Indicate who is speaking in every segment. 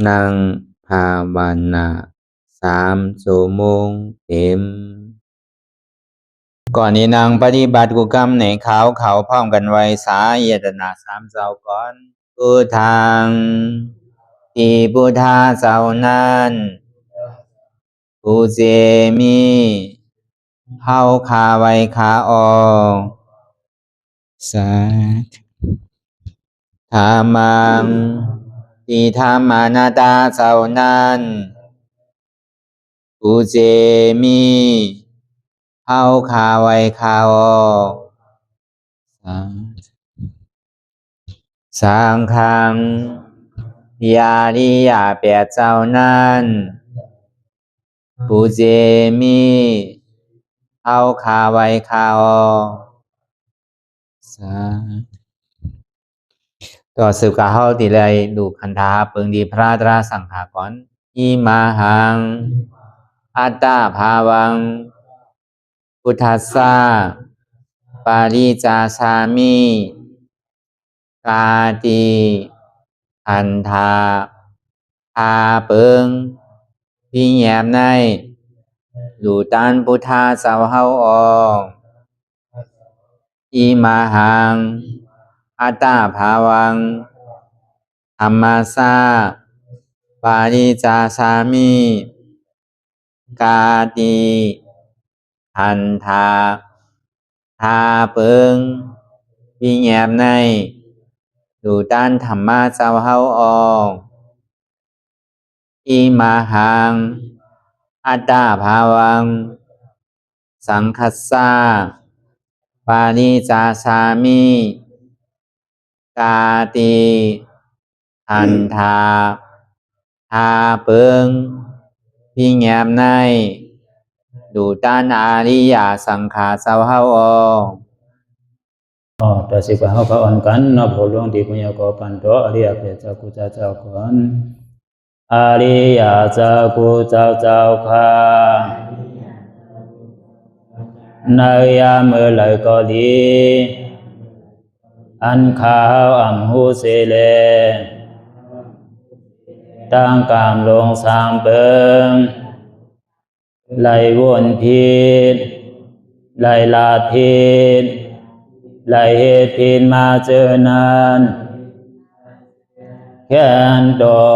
Speaker 1: นั่งภาวนา3 ชั่วโมงเต็มก่อนนี้นางปฏิบัติกุกรรมในเขาพร้อมกันไว้สาเยตนา3 เจ้าก่อนพุทธังที่พุทธาเจ้านั้นผู้เจมีเฮาคาไว้คาออกสาธามังที่ธรรมานาตาเจ้านั้นผู้เจมีเฮาคาไว้คาออกสังฆังยาริยาแปดเจ้านั้นผู้เจมีเฮาคาไว้คาออกต่อสืบกาเฮาติเลยดูคันธาเปิงดีพระตราสังขากรอิมาหังอัตตาภาวังพุทธัสสะปาริจาชามิกาติอันธาพาเปิงพี่แยมในดูตันพุทธาเจ้าเฮาออกอิมาหังอัตตาภาวังธรรมัสสะปาริจาชามิกาติอันธาพาเปิงพี่แยมในดูตันธรรมะเจ้าเฮาออกอิมาหังอัตตาภาวังสังคัสสะปาริจาชามิกาติอันธาพาเปิงพี่แยมในดูตันอาริยสังขารเจ้าเฮาออก
Speaker 2: ต่อสิกว่าเฮาก็อ่อนกันเนาะผู้หลวงที่ปุญญาก็ปันโตอริยเจ้ากุเจ้าก่อนอริยเจ้ากุเจ้าค่ะในยามเมื่อไหร่ก็ดีอันข้าวอ่ำหูเสเลตั้งกามลงสามเปิงไหลวนพิษไหลลาพิษไหลเหตุพิษมาเจอนานแค้นดอ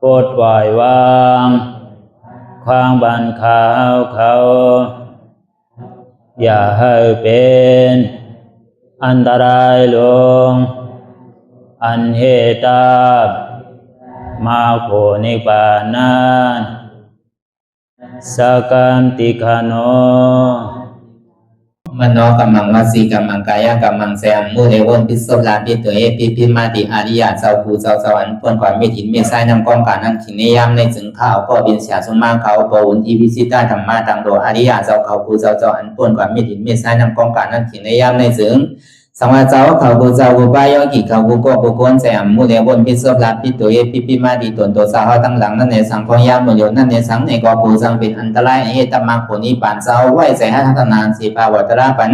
Speaker 2: ปดปล่อยวางความบันขาวเขาอย่าให้เป็นอันตรายลงอันเหตุตามาโผนิปานันสกันติคโน
Speaker 1: มโนกัมมังวสีกัมมังกายกัมมังแสมมุเรวนพิศลาปิตัวเอพิมาติอาริยะเจ้าภูเจ้าสวรรค์พ้นความไม่ถินไม่ใช่นำกองการนั้นขินในยามในจึงข้าวก็บินเสียสมมาเขาปวุนทีพิสิตาธรรมะตังโดอาริยะเจ้าเขาภูเจ้าสวรรค์พ้นความไม่ถินไม่ใช่นำกองการนั้นขินในยามในจึงสังวาเจ้าเขาภูเจ้าภูปายกิเขาภูก็ภูคนแสมมุเรวนพิศลาปิตัวเอพิมาติตนตัวสาวตั้งหลังนั่นในสังพยามโยนั่นในสังในก็ภูสังเป็นอันตรายเหตุมาผลนิพพานเจ้าไหวใส่ให้ทัศนานสีภาวตระปัน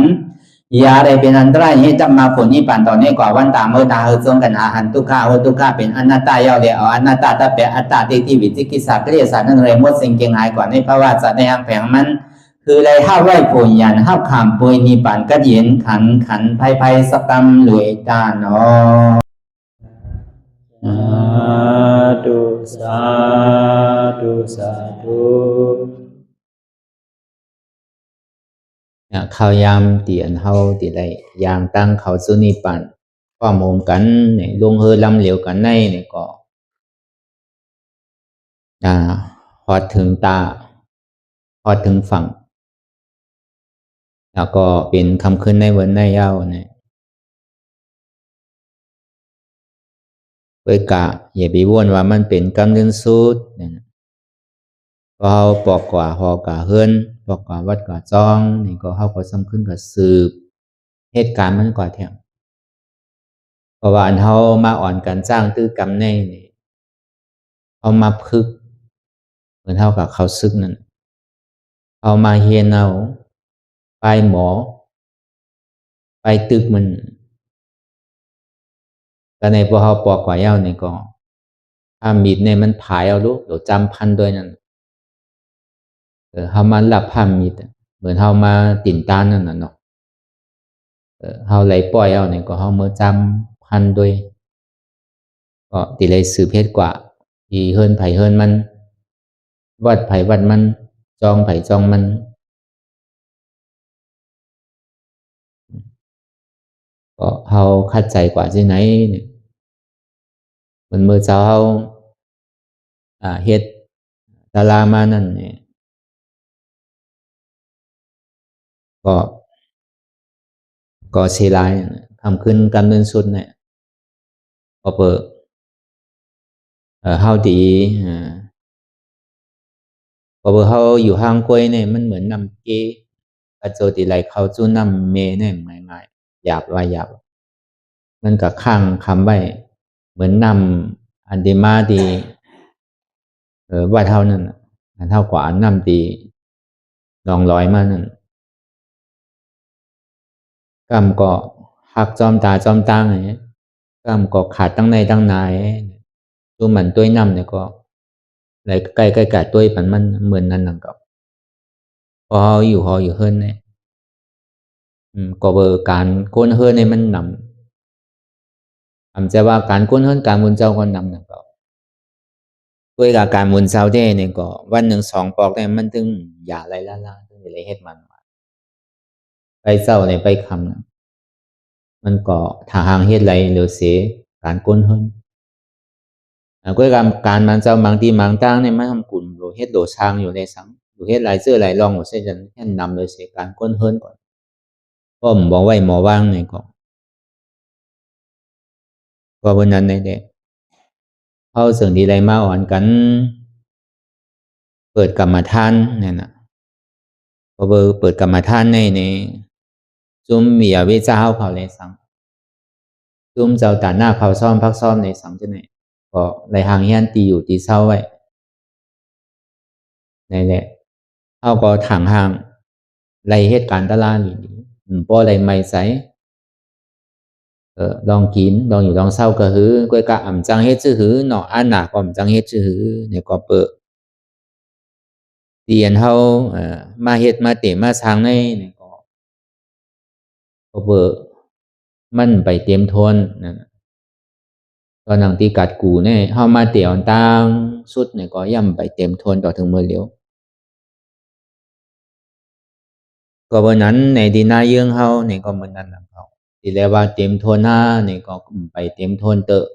Speaker 1: ยาได้เป็นอันตรายให้จำมาผลนิพพานตอนนี้กว่าวันตามเมื่อตาเฮจงกันอาหันทุกข้าทุกข้าเป็นอนัตตาเยาเดียวอนัตตาตาเปอัตตาที่วิจิกิสาเกลียสานั่นเลยมดสิ่งเก่งหายกว่าในภาวะสัตว์ในอังแผงมันคือเลยห้าไหวผลยันห้าขามปุยนิพพานก็เย็นขันภัยสกรรมหลวยตาเนาะ
Speaker 2: สาธุ
Speaker 1: เขายามเตียนเฮาติไรยางตั้งเขาสุนิปันข้อมูลกันเนี่ยลงเฮอลำเหลวกันในเนี่ยก็ฮอดถึงตาฮอดถึงฝั่งแล้วก็เป็นคำขึ้นในวันในเย้าเนี่ยเปิดกะอย่าไปว่นว่ามันเป็นกำเนิดสูตรเนี่ยพอเขาปอกกว่าฮอกะเฮิรนปอกกว่าวัดกว่าจ้องนี่ก็เขาก็สำคัญกับสืบเหตุการณ์มันกว่าแถวเพราะว่าอันเขามาอ่อนกันจ้างตื้อกรรมในนี่เขามาพึกเหมือนเท่ากับเขาซึกนั่นเอามาเฮียนเอาไปหมอไปตึกมันก็ในพวกเขาปอกกว่าเย้านี่ก็ ถ้ามีดเนี่ยมันผายเอาลูกเดี๋ยวจำพันด้วยนั่นเฮามาหลับผ้ามีดเหมือนเฮามาติ่นตานนั่นน่ะเนาะเฮาไหลปล่อยเอาเนี่ยก็เฮาเมื่อจำพันด้วยก็ติเลยสืบเพศกว่าที่เฮิรนไผเฮิรนมันวัดไผวัดมันจองไผจองมันก็เฮาคัดใจกว่าที่ไหนเนี่ยมันเมื่อเช้าเฮาเฮ็ดตารามานั่นเนี่ยก็เสียหลายคำขึ้นกำเนินสุดเนี่ยก็เปิดเฮาดีก็เปิดเฮาอยู่ห่างกล้วยเนี่ยมันเหมือนนำเกกระโจติไหลเข้าจู้นำเมเนี่ยง่ายๆหยาบว่าหยาบมันก็ข้างคำไว้เหมือนนำอันเดมาดีว่าเท่านั้นอันเท่ากว่าอันนำดีลองร้อยมานั่นกำก็หักจอมตาจอมตังไงกำก็ขาดตั้งในตั้งนายตัวมันตัวนำเนี่ยก็ไหลใกล้ตัวมันเหมือนนั่นนั่นก็พออยู่เฮิรนเนี่ยก็เบอร์การก้นเฮิรนในมันนำจะว่าการก้นเฮิรนการมุนเจ้าก็นำนั่นก็ด้วยการมุนเจ้าได้เนี่ยก็วันหนึ่ง2 ปอกได้มันถึงอย่าอะไรล่าถึงอะไรเฮ็ดมันไปเจ้าในไปคำมันก็ถ้าหางเฮ็ดไรหรือเสียการก้นเฮิรนก็การมันเจ้าบางทีบางตั้งเนี่ยมันทำกลุ่มโดเฮ็ดโดช้างอยู่ในสังโดเฮ็ดหลายเสื้อหลายรองหมดเส้นจันแค่นำเลยเสียการก้นเฮิรนก่อนก็บอกไว้หมอว่างเนี่ยก็บนนั้นในเด็กเขาเสื่อดีไรมาอ่อนกันเปิดกรรมฐานเนี่ยนะพอเปิดกรรมฐานในจุ่มมีวิจาเขาเลยสังจุ่มเจ้าตาหน้าเขาซ่อมพักซ่อมในสังจะไหนก็ไรหางเฮียนตีอยู่ตีเศร้าไว้ในแหละเขาก็ถังห่างไรเหตุการณ์ตลาดนี่พอไรไม่ใสลองกินลองอยู่ลองเศร้าก็หือก้อยกะอ่ำจังเฮ็ดชื่อหือเนาะอันหนักก็อ่ำจังเฮ็ดชื่อหือเนี่ยก็เปิดเตียนเฮามาเฮ็ดมาเตะมาสร้างในเนี่ยก็เปิดมันไปเตรียมทนนั่นตอนหนังที่กัดกูเนี่ยเฮามาเตี่ยวต่างสุดเนี่ยก็ย่ำไปเตรียมทนต่อถึงมือเลี้ยวก็วันนั้นในดีนาเยื่องเฮาเนี่ยก็มันนั่นนะเขาที่เรียกว่าเตรียมทนหน้าเนี่ยก็ไปเตรียมทนเตอะ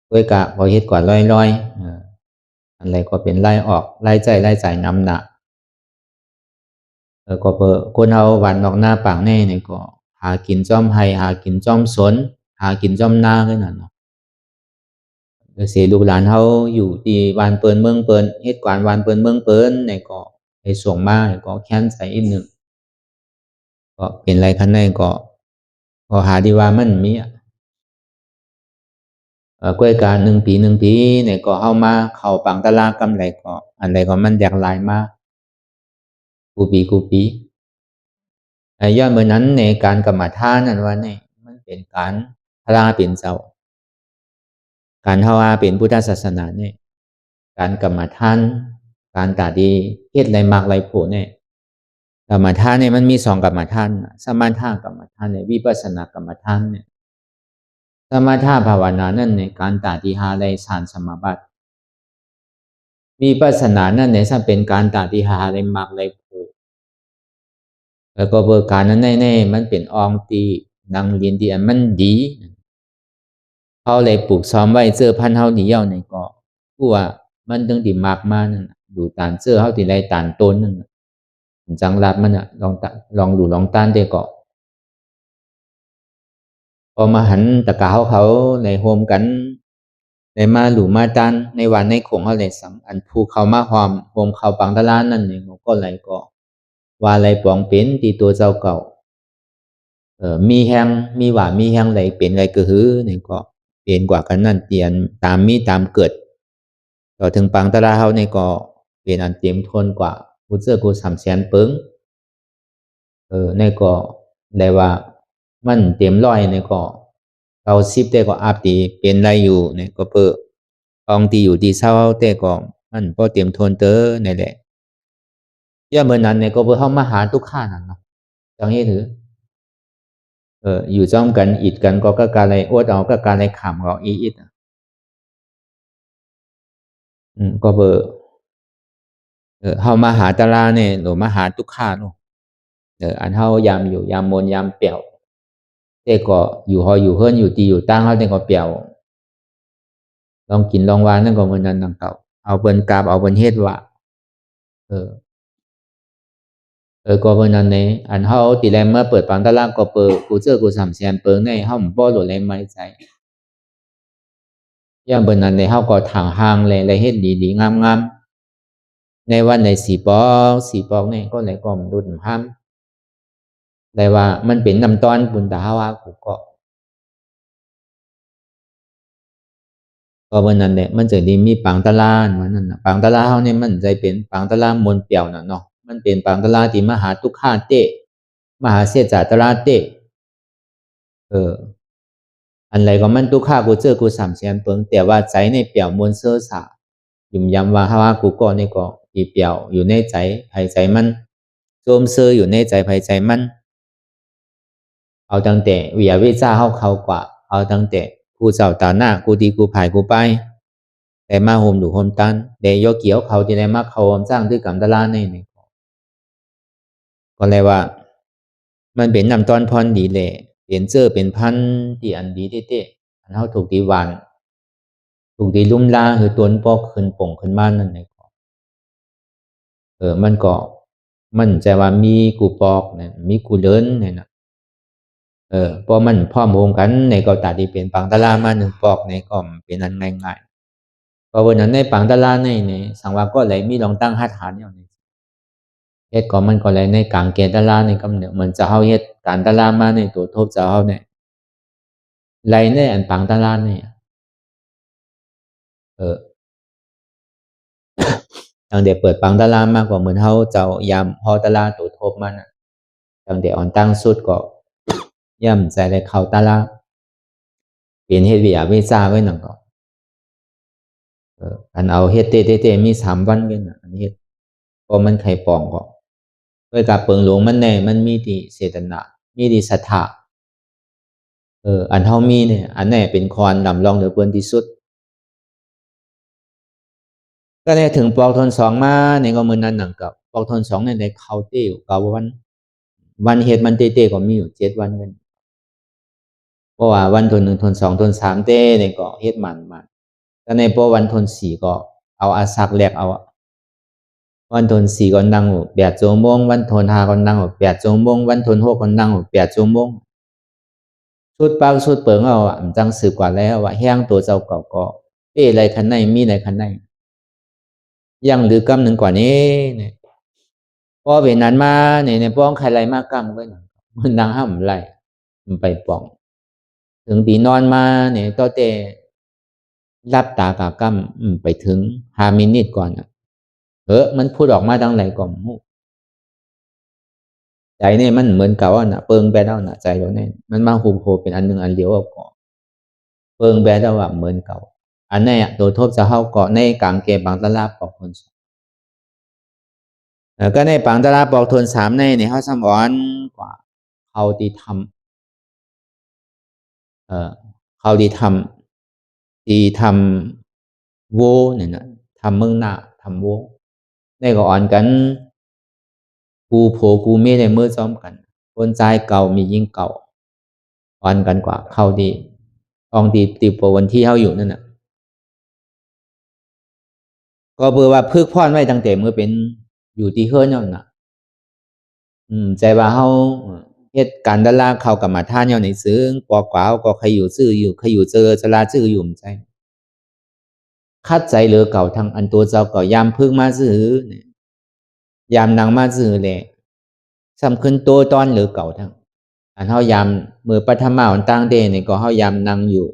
Speaker 1: ก้อยกะพอเฮ็ดกว่าร้อยอะไรก็เป็นไล่ออกไล่ใจนำหนักก็เปิดคนเฮาวันนอกหน้าปางแน่เนี่ยก็หากินจ้อมไห้หากินจ้อมสนหากินจ้อมหน้าขึ้นน่ะเนาะเสียลูกหลานเฮาอยู่ที่วานเปิ้นเมืองเปิ้นเฮ็ดกวานวานเปิ้นเมืองเปิ้นเนี่ยก็ไปส่งมาก็แค้นใจอีกหนึ่งก็เป็นไรคันในก็หาดีว่ามันมีกล้วยการ1 ปีเนี่ยก็เฮามาเข้าปังตลาดกำไรก็อันใดก็มันแดกหลายมากูปีย้อนเมื่อนั้นในการกรรมฐานนั้นว่าเนี่ยมันเป็นการพระเป็นเจ้าการเฮาว่าเป็นพุทธศาสนาเนี่ยการกรรมฐานการตาดีเฮ็ดไรมากไรโผเนี่ยกรรมฐานเนี่ยมันมี2 กรรมฐานสมถะกรรมฐานเนี่ยวิปัสสนากรรมฐานเนี่ยสมถะภาวนานั่นในการตาดีหาไรฌานสมาบัติวิปัสสนานั่นเนี่ยถ้าเป็นการตาดีหาไรมากไรโผแล้วก็เบอร์การนั้นแน่ๆมันเป็นองตีนังเรียนที่อันมันดีเขาเลยปลูกซ้อมไว้เสื้อพันเฮานี่เย้าในก็ผู้ว่ามันตึงดีมากมานั่นดูตานเสื้อเฮาที่ไรตานต้นนั่นจังรับมันลองดูลองต้านได้ก็พอมาหันตะกาเขาในโฮมกันในมาหลูมาต้านในวันในคงเขาเลยสังอันภูเขามาหอมโฮมเขาปังตะลานนั่นเนี่ยก็ไหลก็ว่าไรปองเป็นที่ตัวเจ้าเก่ามีแห้งมีหวานมีแห้งไรเป็นไรก็หือเนี่ยก็เปลี่ยนกว่ากันนั่นเตียนตามมีตามเกิดต่อถึงปังตะลาเฮาเนี่ยก็เปลี่ยนอันเตรียมทนกว่าผู้เจ้ากู300,000เปิงในก็ได้ว่ามันเตรียมร้อยในก็90ได้ก็อัพตีเป็นไรอยู่เนี่ยก็เปิด องตีอยู่ตีเศร้าแต่ก็มันพอเตรียมทนเตอในแหละย่าเมื่อนั้นเนี่ยก็เพื่อเข้ามาหาทุกข้านั่นเนาะจังเฮ็ดถืออยู่จ้อมกันอิดกันก็การอะไรอวดเอาก็การอะไรขำก็อีอิดก็เบอร์เฮามาหาตาลาเนี่ยหรือมาหาทุกข้าเนาะอันเฮายามอยู่ยามมนยามเปียวแต่ก็อยู่หออยู่เฮิรนอยู่ตีอยู่ตั้งเฮาแต่ก็เปียวลองกินลองวานนั่นก็เหมือนนั้นนั่งเก่าเอาเปิ้นกราบเอาเปิ้นเฮ็ดว่าก็เหมือนนั้นเนี่ยอันเฮาตีแลเมื่อเปิดปังตาลาก็เปิดกูเจอกูสามแสนเปิงในเฮาบ่หลุดเลยไม่ใจย่ามเปิ้นนั้นเนี่ยเฮาก็ถางห่างเลยเฮ็ดดีๆงามๆในวันในสีปอกเนี่ยก็เลยก็มดุดห้ามได้ว่ามันเป็นน้ำตอนบุญตาฮาวากูก็วันนั้นเนี่ยมันจะดีมีปังตะลาวันนั้นปังตะลาเฮาเนี่ยมันใจเป็นปังตะลามนเปียวน่ะเนาะมันเป็นปังตะลาที่มหาทุกขาเตมหาเสจาตะลาเตอันไรก็มันทุกขากูเจอกูสามแสนเปิงแต่ว่าใจในเปียวมนเสื้อสายุ่มยำว่าฮาวากูก็นี่ก็อีเปียวอยู่ในใจภายใจมันโจมเสื้ออยู่ในใจภายใจมันเอาตั้งแต่วิยาวิจาเขากว่าเอาตั้งแต่กูเจ้าตาหน้ากูดีกูภายกูไปแต่มาโฮมดูโฮมตันเดยเกี่ยวเขาที่ได้มาเขาโฮมสร้างด้วยกำตะลาในก็เลยว่ามันเป็นนำตอนพรดีเลยเป็นเจอเป็นพันที่อันดีเต้อันเขาถูกดีหวานถูกดีลุ่มล่าคือตัวปอกขึ้นป่งขึ้นมานั่นเองมันก็มันจะว่ามีกูปอกเนี่ยมีกูเดินเนี่ยนะพอมันพร้อมวงกันในก็ตัดที่เป็นปังตะลามาหนึ่งปอกในก็เป็นอันง่ายๆเพราะวันนั้นในปังตะลาในสังวาก็เลยมีลองตั้งหัตถานอย่างนี้เฮ็ดก็มันก็เลยในกลางเกณฑ์ตะลาในกำเนิดเหมือนจะเฮาเฮ็ดการตะลามาในตัวทบจะเฮาเนี่ยไรในอันปังตะลาเนี่ยตั้งแต่เปิดปังตะลามากกว่าเหมือนเฮาเจ้ายามพอตะลาตัวทบมันตั้งแต่อ่อนตั้งสุดก็ย่ำใจได้เข้าตะลาเปลี่ยนเฮ็ดเวียเวซ่าไว้หนังก็อันเอาเฮ็ดเตมี3วันกันอันเฮ็ดพอมันไข่ปองก็ด้วยกับเปิงหลวงมันแน่มันมีที่เจตนามีที่ศรัทธาอันเฮามีเนี่ยอันแน่เป็นคอนดำรองเหลือเปิ้นที่สุดก็ได้ถึงปอกทน2มาเนี่ยก็มื้อนั้นหนังกับปอกทน2เนี่ยได้เข้าเต้อยู่9วันเฮ็ดมันเต้ก็มีอยู่7วันกันเพราะว่าวันทน1ทน2ทน3เต้เนี่ยก็เฮ็ดมันแต่ในพอวันทน4ก็เอาอาสักแลกเอาวันทน4ก็นั่ง8ชั่วโมงวันทน5ก็นั่ง8ชั่วโมงวันทน6ก็นั่ง8ชั่วโมงสุดปากสุดเปิงเอาจังสืบกว่าแล้วว่าแห้งตัวเจ้าเก่าก็อะไรคันในมีอะไรคันในยังหรือกำหนึ่งกว่านี้เนี่ยพอเวนั้นมาเนี่ยป้องใครไรมากกำก็มันนางห้ามไรมันไปป้องถึงตีนอนมาเนี่ยก็เตรับตากากำไปถึง5 มินิก่อนมันพูดออกมาดังไรก่อนใจเนี่ยมันเหมือนกับว่าเปิงแบดเอาใจเราเนี่ยมันมาโผเป็นอันหนึ่งอันเดียวก็เปิงแบดเอาเหมือนเก่าอันนี้ตัวทบจะเข้าเกาะในกลางเกบางตลาดปอกคนก็ในปังตลาดปอกทน3ในเขาสมอนกว่าเขาดีทำเขาดีทำโวเนี่ยนะทำเมืองหน้าทำโวในก็อ่อนกันกูโผกูเม่ในมือซ้อมกันคนใจเก่ามียิ่งเก่าอ่อนกันกว่าเขาดีองดีติปวันที่เขาอยู่นั่นน่ะก็เบื่อว่าพึกพรไว้ตั้งแต่เมื่อเป็นอยู่ที่เฮือนนั่นน่ะใจว่าเฮาเฮ็ดการดาราเข้ากับมาท่านในซึ้งปอกกว่าก็ใครอยู่ซื่ออยู่ใครอยู่เจอสลาซื่ออยู่ใจคัดใจเหลือเก่าทางอันตัวเจ้าก็ยามพึกมาซื่อยามนางมาซื่อแหละสำคัญตัวตอนเหลือเก่าทางอันเฮายามมือปฐมาอันตั้งเดนี่ก็เฮายามนางอยู่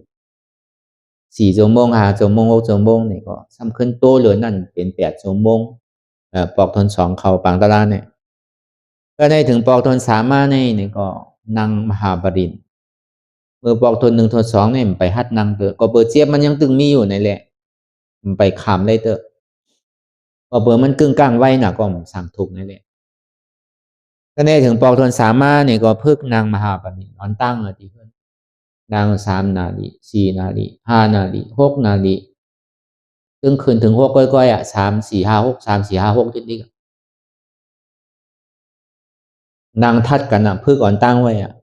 Speaker 1: 4 ชั่วโมง5 ชั่วโมง6 ชั่วโมงนี่ก็สำคัญตัวเหลือนั่นเป็น8 ชั่วโมงปอกทน2เข้าปังตลาดเนี่ยก็ได้ถึงปอกทน3มานี่ก็นั่งมหาบรินเมื่อปอกทน1ทน2เนี่ยไปหัดนั่งก็เปิดเจี๊ยบมันยังตึงมีอยู่ในแหละ มันไปขามเลยเตอะพอเบอร์มันกึ่งกลางไว้น่ะก็สั่งถูกนั่นแหละก็ในถึงปอกทนสามารถเนี่ยก็พึกนางมหาปณินอนตั้งเลยทีเพื่อนนาง3 นาฬิ4 นาฬิ5 นาฬิ6 นาฬิถึงคืนถึง6ก้อยๆอ่ะ3 4 5 6 3 4 5 6นิดๆนางทัดกันอ่ะพึกอ่อนตั้งไว้อ่ะ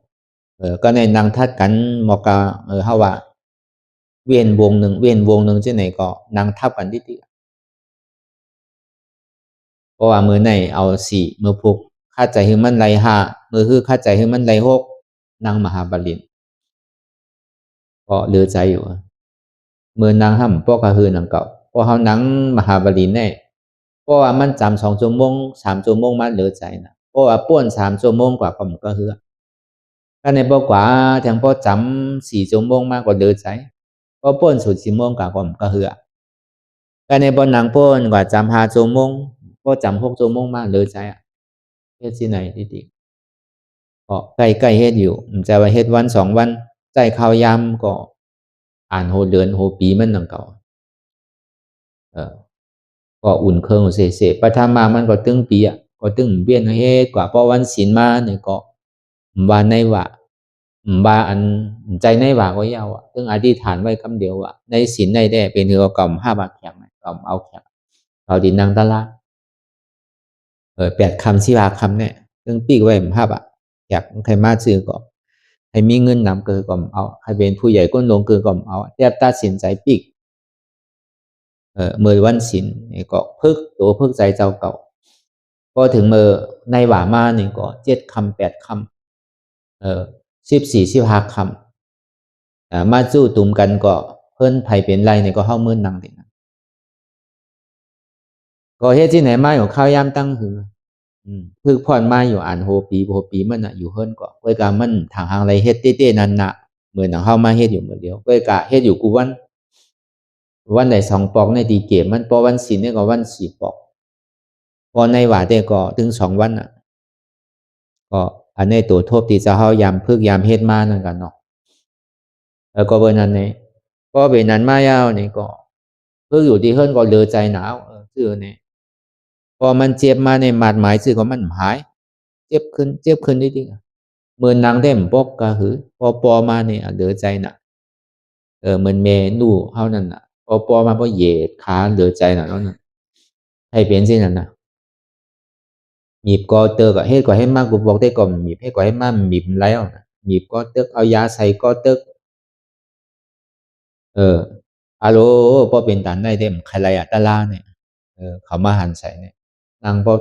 Speaker 1: ก็ในนางทัดกันหมอกาเฮาว่าเวียนวงหนึ่งที่ไหนก็นางทับกันนิดๆเพราะว่ามือไหนเอา4มือพุกคาใจให้มันไหล5มือคือคาใจให้มันไหล6นางมหาบาลินก็เหลือใจอยู่มือนางห่ำพวกกระหือนางเก่าเพราะเขานางมหาบาลินแน่เพราะว่ามันจำ2 ชั่วโมง3 ชั่วโมงมันเหลือใจนะเพราะว่าป้วน3 ชั่วโมงกว่าก็มันก็เหือถ้าในบอกว่าแทงพอจำ4 ชั่วโมงมากกว่าเหลือใจเพราะป้วนสุด4 โมงกว่าก็มันก็เหือถ้าในบนนางป้วนกว่าจำ5 ชั่วโมงพอจำ6 ชั่วโมงมากเหลือใจอ่ะเฮ็ดที่ไหนดีๆก็ใกล้ๆเฮ็ดอยู่มันจะว่าเฮ็ดวัน2 วันใจข้าวยำก็อ่านโหเดือนโหปีมันนังเก่าก็อุ่นเครื่องเสๆประทามามันก็ตึงปีอ่ะก็ตึงเบี้ยนเฮ็ดกว่าพอวันศีลมาเนี่ยก็ว่าในว่าว่าอันใจในว่าก็ยาวอ่ะตึงอธิษฐานไว้คำเดียวว่าในศีลในแด่เป็นหือกล่อม5 บาทแข็งกล่อมเอาแข็งเอาดินนางตะละ8 คำ10 คำเนี่ยตึงปีกไว้5 บาทอยากใครมาซื้อก็ให้มีเงินนำเกินก่อมเอาให้เป็นผู้ใหญ่ก้นลงเกินก่อมเอาแต่ตัดสินใจปีกมือวันศีลนี่ก็พึกตัวพึกใจเจ้าเก่าพอถึงมือในหว่ามานี่ก็7 คำ 8 คำ14 15 คำมาสู้ตุ่มกันก็เพิ่นไผเป็นไรนี่ก็เฮามื้อนั่งนี่นะก็เฮ็ดที่ไหนมาของข้าวยามตั้งหือพึกพรมาอยู่อ่านโหปีมันน่ะอยู่เฮิ่นก็ก้อยกะมันทางไรเฮ็ดเต้ๆนั่นน่ะเหมือนเฮามาเฮ็ดอยู่มื้อเดียวก้อยกะเฮ็ดอยู่กูวันใด2 ปอกในตีเกมมันพอวันศีลเนี่ยก็วัน4 ปอกพอในหว่าได้ก็ถึง2 วันน่ะก็อันนี้ตัวโทษที่จะเฮายามพึกยามเฮ็ดมานั่นกันเนาะแล้วก็เบิ่นนั้นนี่ก็เป็นนั้นมายาวนี่ก็พึกอยู่ที่เฮิ่นก็เหลือใจหนาวซื่อนี่พอมันเจ็บมาในมาดหมายซื่อก็มันหายเจ็บขึ้นนิดๆมื้อนางได้ปกก็คือพอปอมานี่เหลือใจน่ะเหมือนแม่นูเฮานั่นน่ะพอปอมาพอเหยียดขาเหลือใจน่ะเนาะนั่นให้เป็นสินั่นน่ะหนีบก็เตอก็เฮ็ดก็ให้มากกูบอกได้ก็หนีบให้ก็ให้มาหนีบแล้วน่ะหนีบก็ตึกเอายาใส่ก็ตึกอะโลบ่เป็นตาได้เด้ใครไรอะตะลาเนี่ยเขามาหันใส่เนี่ยนางบ่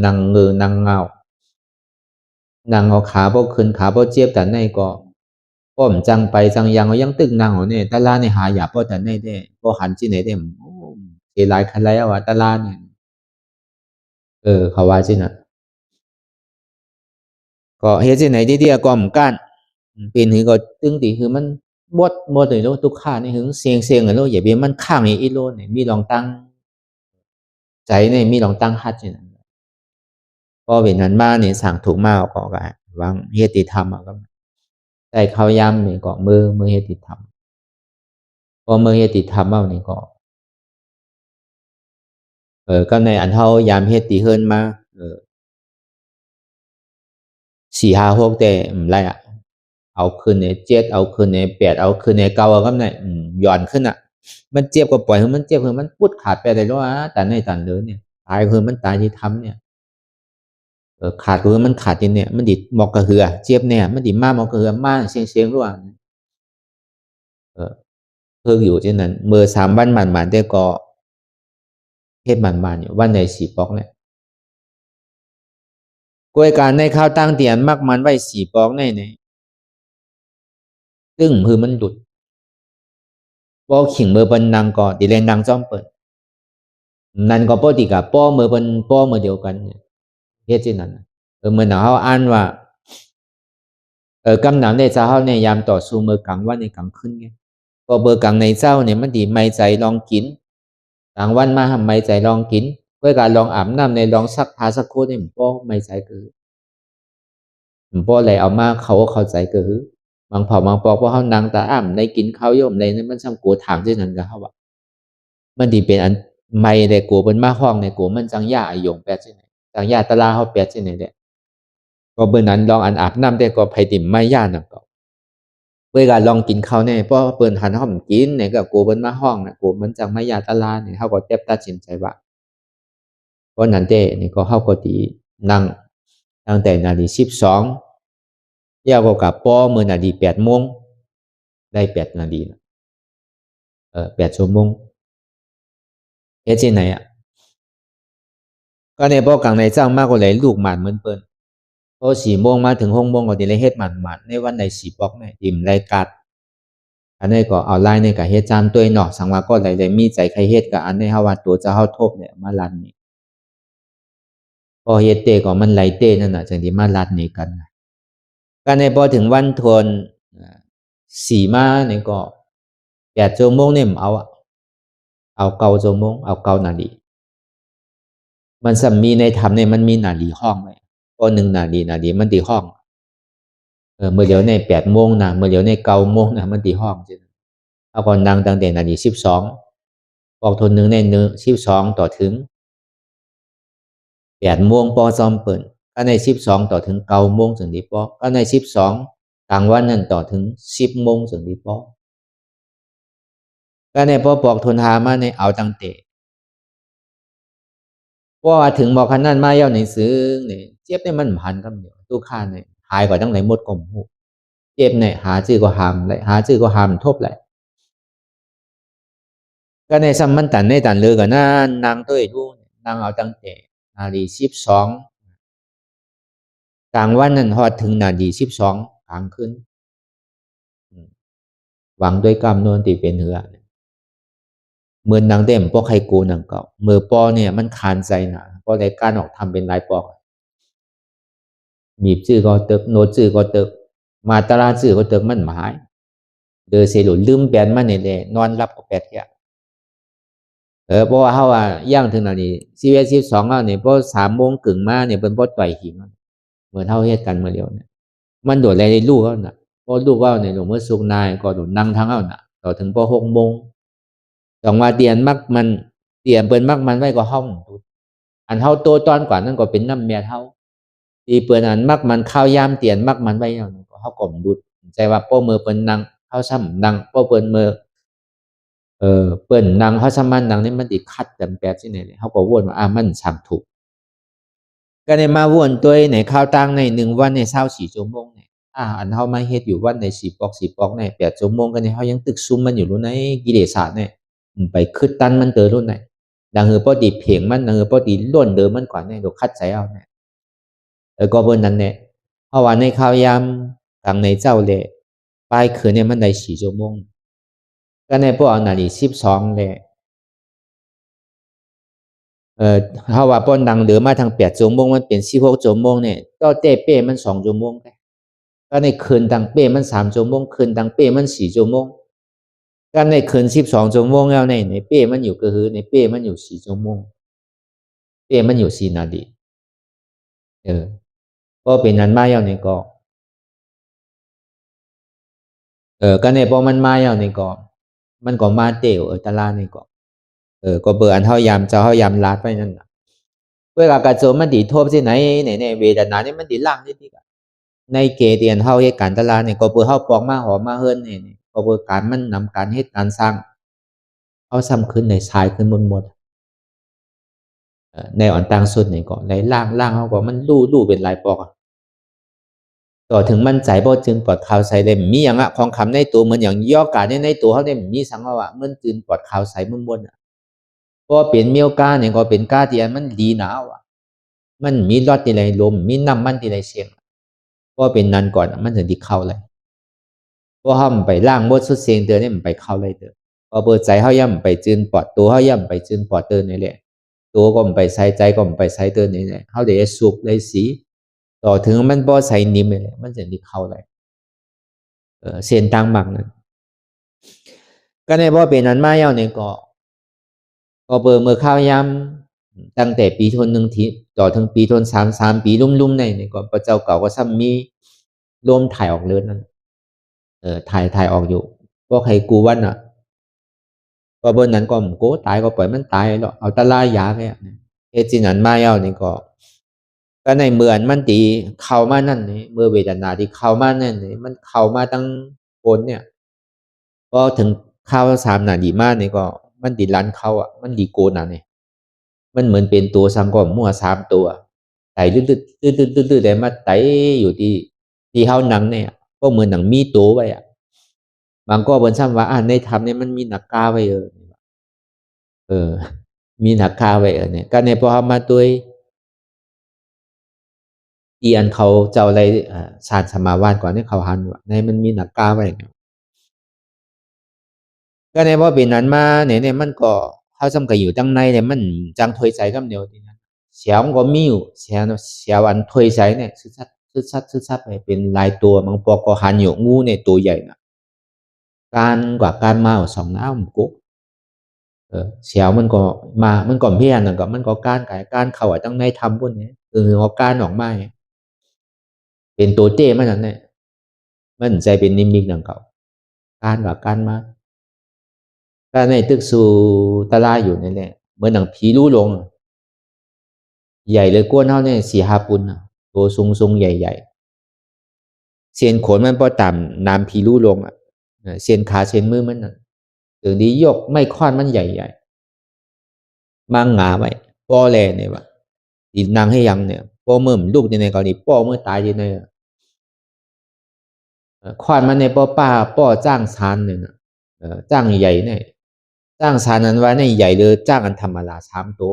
Speaker 1: นางเงานางเอาขาบ่ขึ้นขาบ่เจ็บตาในก็ป้อมจังไปจังยังเอายังตึกนางเอาเนี่ยตะลาเนี่ยหาหยาบ่ตาในเด้บ่หันจิไหนเด้โอ้เสียหลายใครไรอะว่าตะลาเนี่ยเขาว่าจิน่ะก็เฮ็ดจังได๋ดีๆก็เหมือนกันเป็นหือก็ตึงติคือมันบดเลยโลตุกข่านี่หึงเสียงๆอะโลอย่าเบียมันข้างอีโลเนี่ยมีลองตั้งใจเนี่ยมีลองตั้งฮัดจังนั้นพอเป็นนั้นมานี่สั่งถูกมาก็วางเฮ็ดติธรรมอะก็ได้เข้ายามนี่ก็มือเฮ็ดติธรรมพอมือเฮ็ดติธรรมเอานี่ก็ก็ในอันเฮายามเฮ็ดติเฮิรนมา4 5 6แต่ไรอะเอาคืนใน7เอาคืนใน8เอาคืนใน9อะก็ได้ย้อนขึ้นน่ะมันเจ็บก็ปล่อยให้มันเจ็บให้มันปุดขาดไปได้แล้วตันให้ตันเลยเนี่ยตายคือมันตายที่ทำเนี่ยขาดคือมันขาดจริงเนี่ยมันดิหมอกกระเหือเจ็บเนี่ยมันดิมาหมอกกระเหือมาเสียงๆด้วยเออเพิ่งอยู่ที่นั้นมื้อ3 วันหมาดๆแต่ก็เฮ็ดหมาดๆอยู่วันใด4 ปอกเนี่ยกวยการในข้าวตั้งเตียนมักมันไว้4 ปอกในซึ่งคือมันหลุดบ่ขิงมือเปิ้นนางก็ดิแลนางจ้อมเปิ้นนั่นก็ปกติก็ป้อมือเปิ้นป้อมือเดียวกันเฮ็ดจังนั้นมื้อนั้นเฮาอ่านว่ากำหนำในเจ้าเฮาเนี่ยยามต่อสู้มื้อกลางวันในกลางคืนไงพอเบอกลางในเจ้าเนี่ยมันดิไม่ใจลองกินกลางวันมาหำไม่ใจลองกินเพื่อการลองอาบน้ำในลองซักผ้าสักโคตรนี่บ่ไม่ใจคือบ่แลเอามาเขาก็เข้าใจก็คือบางเผาบางปอกเพราะเฮานางตาอ้ำได้กินข้าวโยมใดนั้นมันซ้ำกูถามจังนั้นก็เฮาว่า
Speaker 3: มันที่เป็นอันไม่ได้กูเป็นมาห้องในกูมันจังยาอายุงแปดสิไหนจังยาตะลาเขาแปดสิไหนเนี่ยก็เบอร์นั้นลองอันอาบน้ำได้ก็ไผติ่มไม่ย่านก็เวลาลองกินข้าวเนี่ยเพราะเปิ้นหันห้องกินเนี่ยก็กูเป็นมาห้องนะกูมันจังไม่ยาตะลาเนี่ยเขาก็เจ็บตัดสินใจว่าเพราะนั้นเต้นี่ก็เขาก็ตีนั่งตั้งแต่นาฬิ12ยาวกับป้อมือนาฬิ8 โมงได้8 นาที8 ชั่วโมงเฮ็ดที่ไหนก็ในบอกกังในจ้างมากกว่าเลยลูกหมันเหมือนเปิ้นพอ4 โมงมาถึง6 โมงก็ได้เลยเฮ็ดหมันในวันใด4ปอกในอิ่มรายการอันนี้ก็เอาไลน์ในกับเฮ็ดจามตัวเนาะสังว่าก็เลยมีใจใครเฮ็ดกับอันนี้เฮาว่าตัวจะเฮาทบเนี่ยมาลันนี่พอเฮ็ดเตก็มันไหลเตนั่นน่ะจังสิมาลัดนี่กันก็ในพอถึงวันทน4มานี่ก็8 ชั่วโมงนี่เอา9 ชั่วโมงเอา9 นาทีมันสมีในธรรมเนี่ยมันมีนาทีห้องไหมก็1 นาทีมันตีห้องเมื่อเดี๋ยวใน8 โมงนะเมื่อเดี๋ยวใน9 โมงนะมันตีห้องใช่ไหมเอาก่อนดังตั้งแต่นาที12บอกทน1ใน12ต่อถึง8 โมงปอซอมเปิดก็ใน12ต่อถึง9 โมงถึงดีปอก็ใน12กลางวันนั้นต่อถึง10 โมงถึงดีปอก็ในพอบอกทนหามาในเอาตั้งแต่ว่าถึงบอกขนาดมาเย้าในซื้อเนี่ยเจ็บเนี่ยมันพันกับเดียวตู้ค่าเนี่ยหายกว่าตั้งไหนหมดกลมหูเจ็บเนี่ยหาชื่อก็หามเลยหาชื่อก็หามทบเลยก็ในซ้ำมันตันในตันเลยกันนะนางตัวเองดูนางเอาตั้งแต่นาที12กลางวันนั้นฮอดถึงนาที12กลางคืนหวังด้วยกรรมโน้นที่เป็นเหือเมื่อนางเต็มพวกใครกูนางเก่าเมื่อปอเนี่ยมันคานใจหนาเพราะในการออกทำเป็นลายปอกมีชื่อก็เติกโน้ตชื่อก็เติกมาตราชื่อก็เติกมันหมายเดอเซลุลืมแปนมันเนี่ยนอนรับกับแปดแค่เพราะว่าเขาว่าย่างถึงนาที12แล้วเนี่ยเพราะ3 โมงกึ่งมาเนี่ยเป็นเพราะต่อยหิงเหมือนเท่าเหตุกันเมื่อเดียวเนี่ยมันโดดอะไรในลูกเขาน่ะเพราะลูกว่าเนี่ยหลวงเมื่อสุกนายก็โดดนั่งทั้งเอาน่ะต่อถึงพอ6 โมงต้องมาเตียนมักมันเตียนเปิ้นมักมันไว้ก็ห้องอันเท่าโตตอนกว่านั้นก็เป็นน้ำเมียเท่าตีเปิ้นอันมักมันข้าวยามเตียนมักมันไว้เนาะก็เฮาก็ดุดใจว่าป้อมือเปิ้นนั่งเฮาซ้ำนั่งป้อเปิ้นมือเปิ้นนั่งเฮาซ้ำมันนั่งนี่มันสิคัดกันแปดสิเนี่ยเฮาก็วนว่ามันช่างถูกก็ได้มาวนตัวในข้าวตังใน1 วันใน24 ชั่วโมงเนี่ยอันเฮามาเฮ็ดอยู่วันใน10 ปอกใน8 ชั่วโมงก็นี่เฮายังตึกซุ่มมันอยู่รู้ในกิเลสาเนี่ยไปคึดตันมันเตอรุ่นไหนดังปอดีเพียงมันดังปอดีล้วนเดิมมันก่อนเนี่ยดูคัดใจเอาเนี่ยก็เบิ่นนั้นเนี่ยเพราะว่าในข้าวยามกลางในเจ้าเลยปลายคืนเนี่ยมันได้4 ชั่วโมงก็ในพวกเอานาฬิกา12เลยเฮาว่าป้อนดังเหลือมาทาง8 ชั่วโมงมันเป็น16 ชั่วโมงเนี่ยก็เต้เป้มัน2 ชั่วโมงก็ในคืนดังเป้มัน3 ชั่วโมงคืนดังเป้มัน4 ชั่วโมงก็ในคืน12 ชั่วโมงแล้วในเป้มันอยู่ก็คือในเป้มันอยู่4 ชั่วโมงเป้มันอยู่4 นาทีก็เป็นนั้นมาแล้วนี่ก็ก็ในพอมันมาแล้วนี่ก็มันก็มาเตวตะลานี่ก็ก็เบอร์อันเฮายามเจ้าเฮายามลาดไว้นั่นน่ะเวลากระโจมมันดีทบที่ไหนในเวทนานี่มันดีล่างนิดๆในเกเตียนเฮาเฮ็ดการตลาดนี่ก็เบอร์เฮาปอกมาหอมมาเฮิรนนี่ก็เบอร์การมันนำการเฮ็ดการสร้างเฮาซ้ำขึ้นในชายขึ้นหมดในอ่อนต่างสุดนี่ก็ในล่างเฮาก็มันลู่เป็นลายปอกต่อถึงมั่นใจบ่จึงปลอดข่าวใส่เล่มมีหยังของคำในตัวเหมือนอย่างย่อกาในตัวเฮาได้มีสังว่ามันจึงปลอดข่าวใส่ม่วนเพราะเป็นเมียวกาเนี่ยก็เป็นกาที่มันดีหนาวมันมีรอดที่ไหลลมมีน้ำมันที่ไหลเสียงเพราะเป็นนั้นก่อนมันถึงที่เข้าเลยเพราะเฮาไปล่างหมดสุดเสียงเตือนนี่มันไปเข้าเลยเด้อพอเปิดใจเฮาย่ำไปจืนปอดตัวเฮาย่ำไปจืนปอดเตือนนี่แหละตัวก็ไปใส่ใจก็ไปใส่เตือนนี่แหละเฮาได้สุขได้สีต่อถึงมันบ่ใส่นิ่มเลยมันจะที่เข้าเลยเส้นต่างมากนั้นก็ในบ่เป็นนั้นมาแล้วนี่ก็เปิดมือข้าวยำตั้งแต่ปีทน1ทีต่อถึงปีทน3 ปีลุ่มๆในนี่ก็พระเจ้าเก่าก็ซ้ำมีรวมถ่ายออกเลยนั่นถ่ายออกอยู่พวกใครกูวัน ก็บนนั้นก็มโกตายก็ปล่อยมันตายหรอกเอาตะลายยาแค่เอจินันมาเย้านี่ก็ในเหมือนมันตีเข้ามานั่นนี่เมื่อเวทนาที่เข้ามานั่นนี่มันเข้ามาตั้งคนเนี่ยก็ถึงเข้าสามนาดีมากนี่ก็มันดีลันเข้าอ่ะมันดีโกนอ่ะนี่มันเหมือนเป็นตัวสังกอมมั่วสามตัวไต่ดื้อๆแต่มาไต่อยู่ที่เฮาหนังเนี่ยก็เหมือนหนังมีตัวไว้อ่ะบางก็บนซ้ำว่าในธรรมเนี่ยมันมีหนักกาไว้มีหนักกาไว้เนี่ยก็ในพอมาตัวอีอันเขาเจ้าอะไรชาติสมาวานก่อนนี่เขาหันว่าในมันมีหนักกาไว้เนี่ยก็ในพอเป็นนั้นมาเนี่ยมันก็เขาจำกัอยู่ตั้งในเนี่ยมันจังถอยใจกำเดียวทีนั้นเสียวมันก็มีอยู่เสียวอันถอยใจเนี่ยชัดไปเป็นลายตัวบางปอก็หันอยู่งูในตัวใหญ่นะการกว่าการมาสองน้ำกุ๊กเสียวมันก็มามันก็เพี้ยนก็มันก็การเข้าตั้งในทำพวกนี้เอาการออกมาเป็นตัวเต้มันนั่นแหละมันใจเป็นนิมิตดังเก่าการกับการมาการในตึกสู่ตะลาอยู่นั่นแหละเหมือนหนังผีรู้ลงใหญ่เลยก้วนเท่าเนี่ย4-5 ปุ่นตัวทรงใหญ่ๆเส้นขนมันพอต่ำน้ำผีรู้ลงเส้นขาเส้นมือมันถึงดียกไม่ค่อนมันใหญ่ๆมังงาไว้ป้อแลเนี่ยว่าดีนางให้ยังเนี่ยป้อเมื่อลูกในเกาหลีป้อเมื่อตายในควานมันในป้อจ้างซานเนี่ยจ้างใหญ่เนี่ยจ้างซานนั้นว่าในใหญ่เลยจ้างอันธรรมดา3 ตัว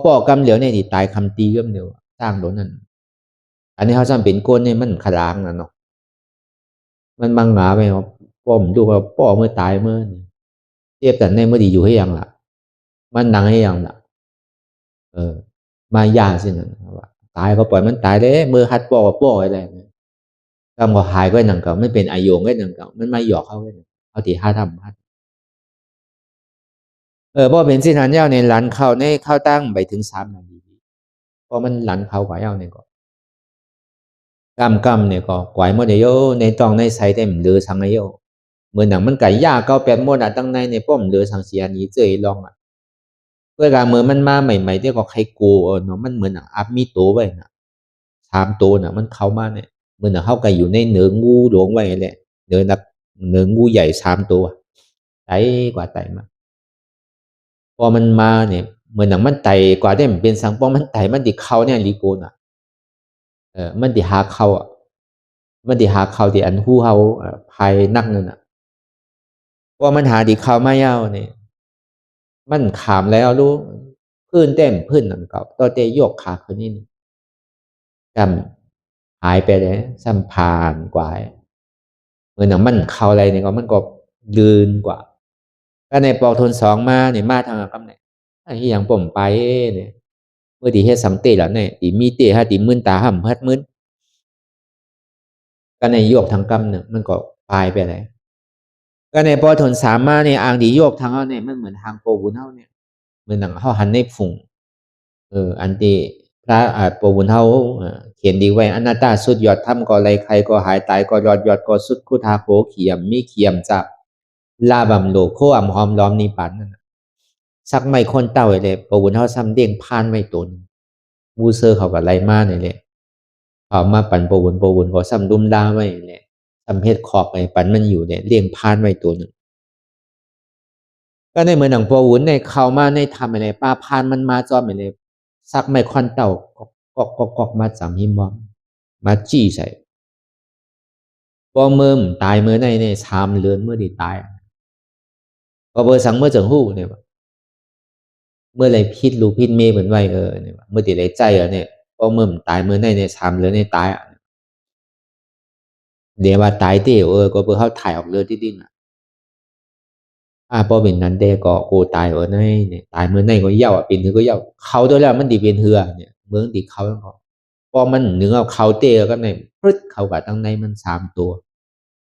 Speaker 3: ป้อกำเหลียวเนี่ยที่ตายคำตีกำเหลียวจ้างโดนนั่นอันนี้เขาจำเป็นก้นเนี่ยมันขลางนะเนาะมันบังหงาไปว่าป้อมดูว่าป้อเมื่อตายเมื่อเทียบแต่ในเมื่อดีอยู่ให้ยังล่ะมันนังให้ยังล่ะมายาสินะว่าตายก็ปล่อยมันตายเลยเมื่อฮัดป้ออะไรเนี่ยกำก็หายก็หนังเก่าไม่เป็นอายุก็หนังเก่ามันมาหยอกเขาไว้เอาที่ห้าทำฮัดพอเป็นสิทันเย้าในหลันเข้าในเข้าตั้งไปถึง3 นาทีพอมันหลันเข้ากว่าเย้าเนี่ยก็กำเนี่ยก็กวายหมดเลยโยในตองในใส่เต็มหรือสังโยเหมือนหนังมันไก่ย่าเก้าแปดหมดตั้งในป้อมหรือสังเสียนี้เจยลองเพื่อการเมื่อมันมาใหม่ๆที่ก็ใครกูเนาะมันเหมือนหนังอัพมีตัวไว้นะ3 ตัวน่ะมันเข้ามาเนี่ยเหมือนหนังเข้าไก่อยู่ในเนื้องูหลวงไว้แหละเนื้องูใหญ่3 ตัวไต่กว่าไต่มาพอมันมาเนี่ยเหมือนหนังมันไต่กว่าได้มันเป็นสังป้องมันไต่มันดิเข้าเนี่ยลีโกนมันดิหาเข้ามันดิหาเข้าที่อันหู้เฮาภายนักนั่นว่ามันหาดิเข้ามาเย้าเนี่ยมันขามแล้วรู้พื้นเต็มพื้นนั่นเก่าตัวเตยกขาคนนี้จำหายไปเลยซ้ำผ่านกว่าเหมือนหนังมันเข้าอะไรเนี่ยก็มันก็ยืนกว่าก็ในปอกทน2มาเนี่ยมาทางกำไหนไอ้อย่างผมไปเนี่ยเมื่อที่เฮ็ดสำเตแล้วเนี่ยที่มีเตฮะที่มื่นตาห่ำพัดมื่นก็ในโยกทางกำเนี่ยมันก็ปลายไปเลยก็ในปอทน3มาเนี่ยอ่างดีโยกทางเขาเนี่ยมันเหมือนทางโปบุญเฮาเนี่ยเหมือนหนังเขาหันในฝุ่งอันที่พระโปบุญเฮาเขียนดีไว้อนัตตาสุดยอดทำก็ไรใครก็หายตายก็ยอดก็สุดคุทาโขเขียมมีเขียมจับลาบำโลโคอำหอมล้อมนิปันนั่นสักไม่คนเต้าเลยโปบุญเฮาซ้ำเด้งพานไว้ตนมูเซอร์เขากับไรมาเนี่ยแหละเขามาปั่นโปบุญก็ซ้ำดุมดาไว้เนี่ยทำเฮ็ดขอบไปปันมันอยู่เนี่ยเลี้ยงพานไว้ตัวหนึ่งก็ในเมืองหนังโปวุ้นในเข้ามาในทำอะไรป้าพานมันมาจอมอะไรซักไม่ควันเต่ากอกมาจำหิมอมมาจี้ใส่พอเมื่อตายเมื่อในชามเลือนเมื่อดีตายพอเบอร์สังเมื่อจังหู้เนี่ยเมื่อไรพิษรู้พิษเมย์เหมือนไว้เนี่ยเมื่อตีไรใจเนี่ยพอเมื่อตายเมื่อในชามเลือนในตายเดี๋ยวว่าตายเตี้ยก็เพื่อเขาถ่ายออกเลือดที่ดินพอเป็นนั้นเด็กก็โกตายในเนี่ยตายเมื่อในก็เย่าเป็นเหือก็เย่าเขาตัวแล้วมันดีเป็นเหือเนี่ยเมืองดีเขาพอมันเนื้อเขาเตะก็ในพรึดเขากับตั้งในมัน3 ตัว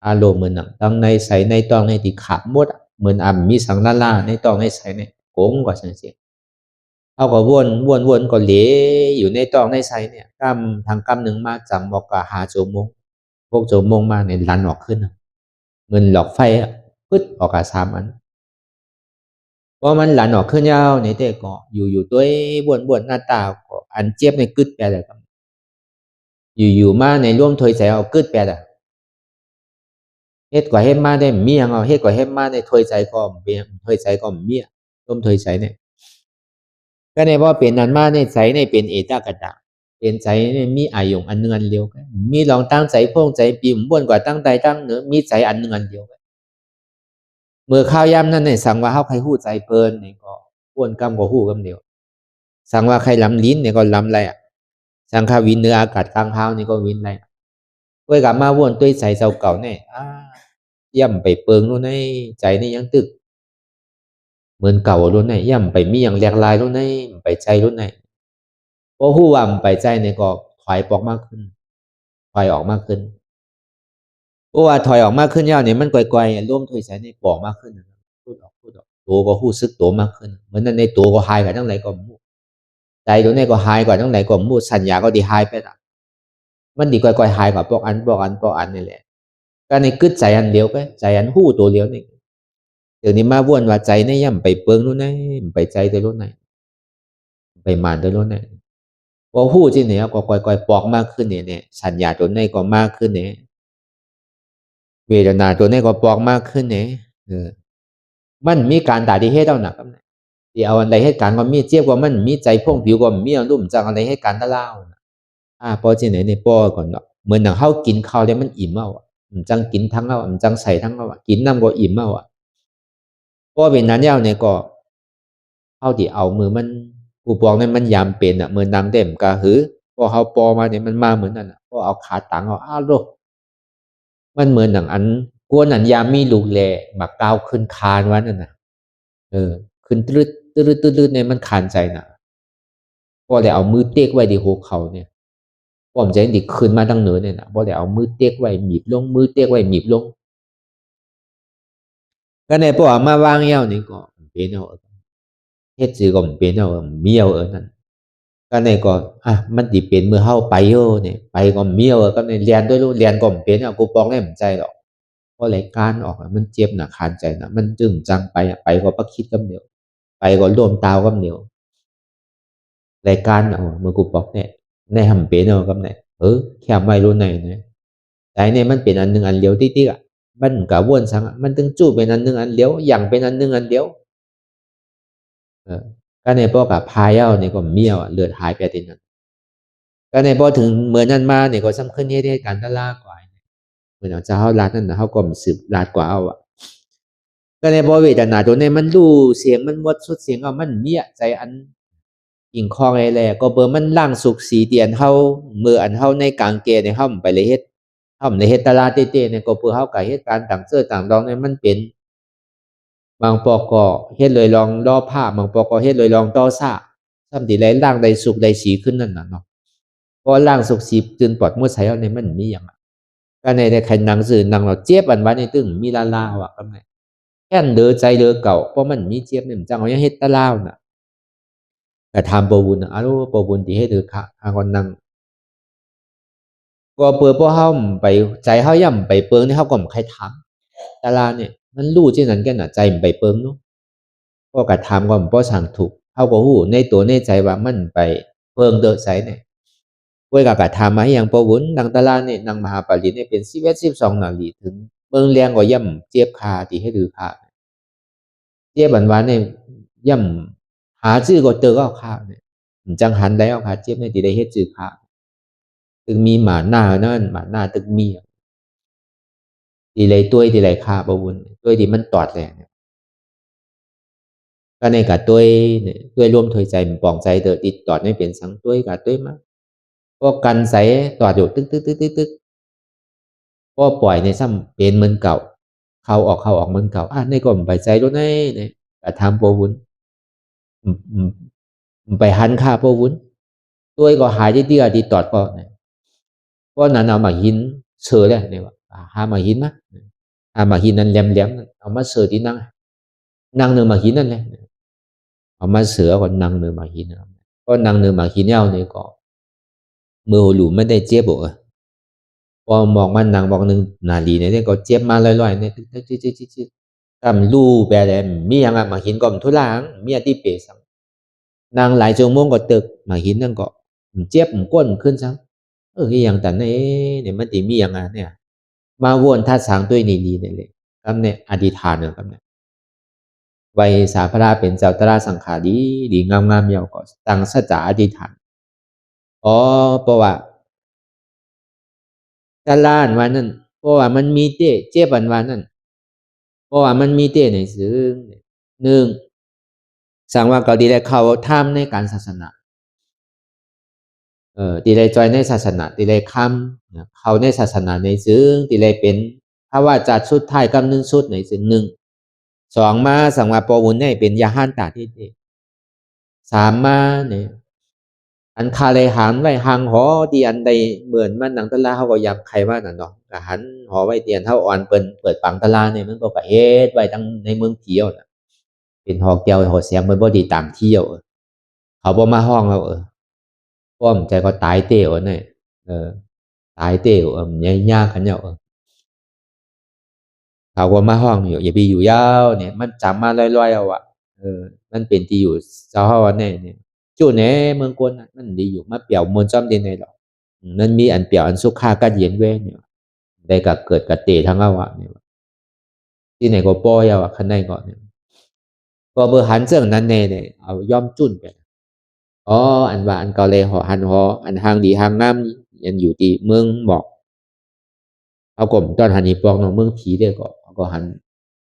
Speaker 3: อารมณ์เหมือนตั้งในใส่ในตองในที่ขาดหมดเหมือนมีสังล่าในตองในใส่ในโกงกว่าเสียเขาก็วนก็เหลอยู่ในตองในใส่เนี่ยกำทางกำหนึ่งมาจำบอกกับ5 ชั่วโมง6 ชั่วโมงมาเนี่ยลันออกขึ้นเงินหลอกไฟพึดออกกับ3 อัน พอมันหลั่นออกขึ้นยาวในแต่ก็อยู่ตัวบวนหน้าตาก็อันเจ็บในกึดแปลเลยครับอยู่มาในร่วมถอยใจเอากึดแปลเลยเฮ็ดกว่าเฮ็ดมาได้เมียงเอาเฮ็ดกว่าเฮ็ดมาในถอยใจก็เมียถอยใจก็เมียร่วมถอยใจเนี่ยก็ในว่าเป็นนั้นมาในใจในเป็นเอตากะตะเป็นใจเนี่ยมีอายงอันนึงอันเดียวกันมีลองตั้งใจพงใจปีมบ่วนกว่าตั้งใจตั้งเนื้อมีใจอันนึงอันเดียวกันเมื่อข้าวยำนั้นเนี่ยสั่งว่าเฮาใครฮู้ใจเปิ้นนี่ก็อ้วนกำก็ฮู้กำเดียวสั่งว่าใครล้ำลิ้นเนี่ยก็ล้ำไรอ่ะสั่งข้าวินเนื้ออากาศกลางเท้านี่ก็วินไรด้วยกลับมาวนด้วยใจเจ้าเก่าเนี่ยย่ำไปเปิงรู้ในใจนี่ยังตึกเหมือนเก่ารู้ในย่ำไปมีอย่างแหลกลายรู้ในไปใจรู้ในพอฮู้ว่าไปใจเนี่ยก็ถอยออกมากขึ้นถอยออกมากขึ้นเพราะว่าถอยออกมากขึ้นยาวเนี่ยมันก่อยๆร่วมถอยใจในปอกมากขึ้นพูดออกตัวก็ฮู้ซึกตัวมากขึ้นเหมือนนั้นในตัวก็หายกว่าทั้งไหนก็มู่ใจตัวนี้ก็หายกว่าทั้งไหนก็มู่สัญญาก็ดีหายไปละมันดีก่อยๆหายกว่าพวกอันนี่แหละก็ในกึศใจอันเดียวไปใจอันฮู้ตัวเดียวนี่เดี๋ยวนี้มาว่นว่าใจในย่ำไปเปิงนู้นไหนไปใจตัวนู้นไหนไปมานตัวนู้นไหนพอฮู้ที่เนี่ยก็ก่อยๆปอกมากขึ้นเนี่ยสัญญาตัวนี้ก็มากขึ้นเนี่ยเวทนาตัวนี้ก็ปอกมากขึ้นเนี่ยมันมีการด่าที่เฮ็ดเอาหนักกันที่เอาอันใดเหตุการณ์ก็มีเจี๊ยบว่ามันมีใจพ่งผิวก็มีอารมณ์จังอะไรเหตุการณ์ตะเล่าพอที่ไหนในป้อก่อนเนาะเหมือนหนังเฮากินข้าวแล้วมันอิ่มเอามันจังกินทั้งเอามันจังใส่ทั้งเอากินน้ำก็อิ่มเอาพอเป็นนั้นแล้วเนี่ยก็เฮาที่เอามือมันกูบอกเนี่ยมันยามเป็นเหมือนนางเต็มกะหือพอเฮาปอมาเนี่ยมันมาเหมือนนั่นพอเอาขาตังเอาโลกมันเหมือนหนังอันกวนอันยามมีลูกแลมาก้าวขึ้นคานวันนั่นน่ะขึ้นตืดเนี่ยมันคานใจน่ะพอได้เอามือเต็กไว้ที่หัวเขาเนี่ยผมจะดิขึ้นมาตั้งเหนือเนี่ยนะพอได้เอามือเต็กไว้หมีบลงมือเต็กไว้หมีบลงก็ในพอมาวางเย้านี่ก็เป็นเอาเฮ็ดจือก็เป็นเอาเมียวนั่นก็ในก็มันดิเป็นมือเฮาไปเนี่ยไปก็เมียวก็ในเรียนด้วยรู้เรียนก็เป็นเอากูปองได้เหมือนใจหรอกเพราะรายการออกมันเจ็บน่ะคานใจน่ะมันจึงจังไปก็ปักคิดกำเดียวไปก็รวมตาวกำเดียวรายการเมื่อกูบอกเนี่ยในทำเป็นเอากำเนี่ยแค่ไม่รู้ไหนนะแต่เนี่ยมันเป็นอันหนึ่งอันเดียวที่มันกะวนสังมันตึงจู้เป็นอันหนึ่งอันเดียวอย่างเป็นอันหนึ่งอันเดียวก็ในพวกกับพายเอาเนี่ยก็เมียวเลือดหายไปตินั้นก็ในพอถึงเมื่อนั้นมาเนี่ยก็สำคัญเหตุการณ์ตะล่ากว่าเหมือนเจ้าเขาลาดนั่นนะเขาก็สืบลาดกว่าเอาก็ในพอเวทนาตัวนี้มันรู้เสียงมันวัดสุดเสียงเอามันเมียใจอันอิงคองไอ้แหละก็เบอร์มันล่างสุกสีเตียนเฮามืออันเฮาในกลางเกในเฮาไปเลยเฮ็ดเฮาในเฮ็ดตลาดเต้ๆเนี่ยก็เพื่อเฮากับเหตุการณ์ต่างเสื้อต่างรองเนี่ยมันเป็นบางปอก็เฮ็ดเลยลองล่อผ้าบางปอก็เฮ็ดเลยลองต่อซ่าซ้ำที่ไรล่างใดสุกใดสีขึ้นนั่นน่ะเนาะพอล่างสุกสีตื่นปอดเมื่อใช้เอาในมันมีอย่างก็ในใครหนังสื่อหนังเราเจี๊ยบอันไว้ในตึงมีลาว่ะก็ไงแค่นเด้อใจเด้อเก่าเพราะมันมีเจี๊ยบเนี่ยมันจังเอาอย่างเฮ็ดตะล่าวน่ะแต่ทำปบุญอารมณ์ปบุญที่ให้เดือค่ะทางคนนั่งก็เปิดพวกเฮาไปใจเฮาย่ำไปเปิงนี่เฮาก็ใครถามตาลาเนี่ยมันรู้ที่นั้นแก่น่ะใจมันไปเปิงเนาะพอกระทำก็บ่สั่งถูกเฮาก็ฮู้ในตัวในใจว่ามันไปเปิงเด้อใจเนี่ยเว้ยก็กระทำมาอย่างปบุญดังตาลาเนี่ยนางมหาปริญเนี่ยเป็น11-12นาทีถึงเบิ่งแรงก็ย่ำเจี๊ยบคาที่ให้ดือค่ะเจี๊ยบอันว่าเนี่ยย่ำหาชื่อก็เจอก็ค่ะเนี่ยจังหันได้เอาค่ะเจี๊ยบเนี่ยที่ได้เฮ็ดชื่อค่ะตึงมีหมาหน้านั่นหมาหน้าตึกมีทีไรตัวทีไรคาบวุนตัวที่มันตอดแหละก็ในกับตัวเนี่ยตัวร่วมถอยใจมันปองใจเตอติดตอดไม่เป็นสังตัวกับตัวมาก็กันใส่ตอดอยู่ตึกก็ปล่อยในซ้ำเป็นเหมือนเก่าเข้าออกเหมือนเก่าในก็ไปใจรู้ในเนี่ยแต่ทำปวุนไปหันคาปวุนตัวก็หายที่ที่ติดตอดก็เนี่ยเพราะนั้นเอามาหินเสือเลยเนี่ยว่าหามาหินมั้ยมาหินนั้นแหลมเอามาเสือที่นั่งเนื้อมาหินนั่นแหละเอามาเสือก่อนนั่งเนื้อมาหินก็นั่งเนื้อมาหินเอาเนี่ยก็มือหลูไม่ได้เจ็บบ่พอมองมันนั่งบอกหนึ่งนาลีเนี่ยก็เจ็บมาลอยๆเนี่ย กำลู่แปลเลยมีอย่างมาหินก็มทุลังมีอที่เปสังนางหลายชั่วโมงก็ตึกมาหินนั่นก็เจ็บก้นขึ้นซ้ำอย่างแต่เนี่ยมันตีมีอย่างเนี่ยมาวนท่าสางตัวนี้ดีเลยคำเนี่ยอธิษฐานเนี่ยคำเนี่ยไว้สาพระเป็นเจ้าตราสังขารดีงามๆยาวก็ตั้งสัจจะอธิษฐานเพราะว่าตะล้านวันนั้นเพราะว่ามันมีเจ็บวันนั้นเพราะว่ามันมีในซึ่งหนึ่งสั่งว่าก็ดีได้เข้าท่ามในการศาสนาตีได้จอยในศาสนาตีได้คำเข้าในศาสนาในซึ่งตีได้เป็นถ้าว่าจัดชุดท้ายกำนึงชุดในซึ่งหนึ่งสองมาสั่งว่าปวุนเนี่ยเป็นยาหันตาที่ดีสามมาเนี่ยอันคาเลยหันไว้หางหอที่อันใดเหมือนมันหนังตะลาเขาก็ยำใครว่านั่นเนาะกะหันหอไว้เตียนเท่าอ่อนเปิดปังตะลาเนี่ยมันก็กะเฮ็ดไว้ทั้งในเมืองเที่ยวนะเป็นหอแก้วหอเสียงมันบ่ดีต่างเที่ยวเขาบ่มาห้องเราป้อมใจก็ตายเตี้ยวเนี่ยตายเตี้ยวยังยากขันเหรอเขาก็มาห้องอยู่อย่าไปอยู่ยาวเนี่ยมันจำมาลอยๆเอามันเป็นที่อยู่เจ้าวันเนี่ยจู่ไหนเมืองกวนมันดีอยู่มาเปี่ยวมวลจอมดีในหรอกนั่นมีอันเปี่ยวอันสุขากัดเย็นเว้เนี่ยได้กับเกิดกับเตะทั้งอาวะเนี่ยที่ไหนก็ป้อยเอาขันในก่อนเนี่ยก็เบอร์หันเสื่องนั้นเนี่ยเอาย่อมจุ่นไปอันว่าอันเกาเลยหอหันหออันหางดีหางงามยันอยู่ที่เมืองบอกเอากลมตอนหันอีปองเนาะเมืองผีเด้ก็หัน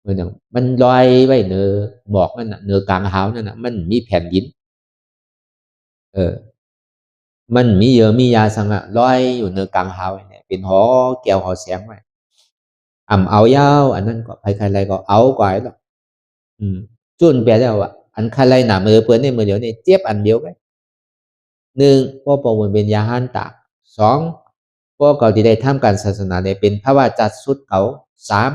Speaker 3: เมืองมันลอยไว้เนื้อบอกมันเนื้อกลางหาวนั่นนะมันมีแผ่นดินมันมีเยอะมียาสังอะลอยอยู่เนื้อกลางหาวเนี่ยเป็นหอแก้วหอแสงไว้เอายาวอันนั้นก็ใครอะไรก็เอาก่อยหรอกจุนแปลแล้วอ่ะอันใครหนามือเพื่อนในมือเดียวเนี่ยเจ็บอันเดียวไปหนึ่งพ่อปวนเป็นยาหันตาสองพ่อเก่าที่ได้ทำการศาสนาเนี่ยเป็นพระว่าจัดสุดเขาสาม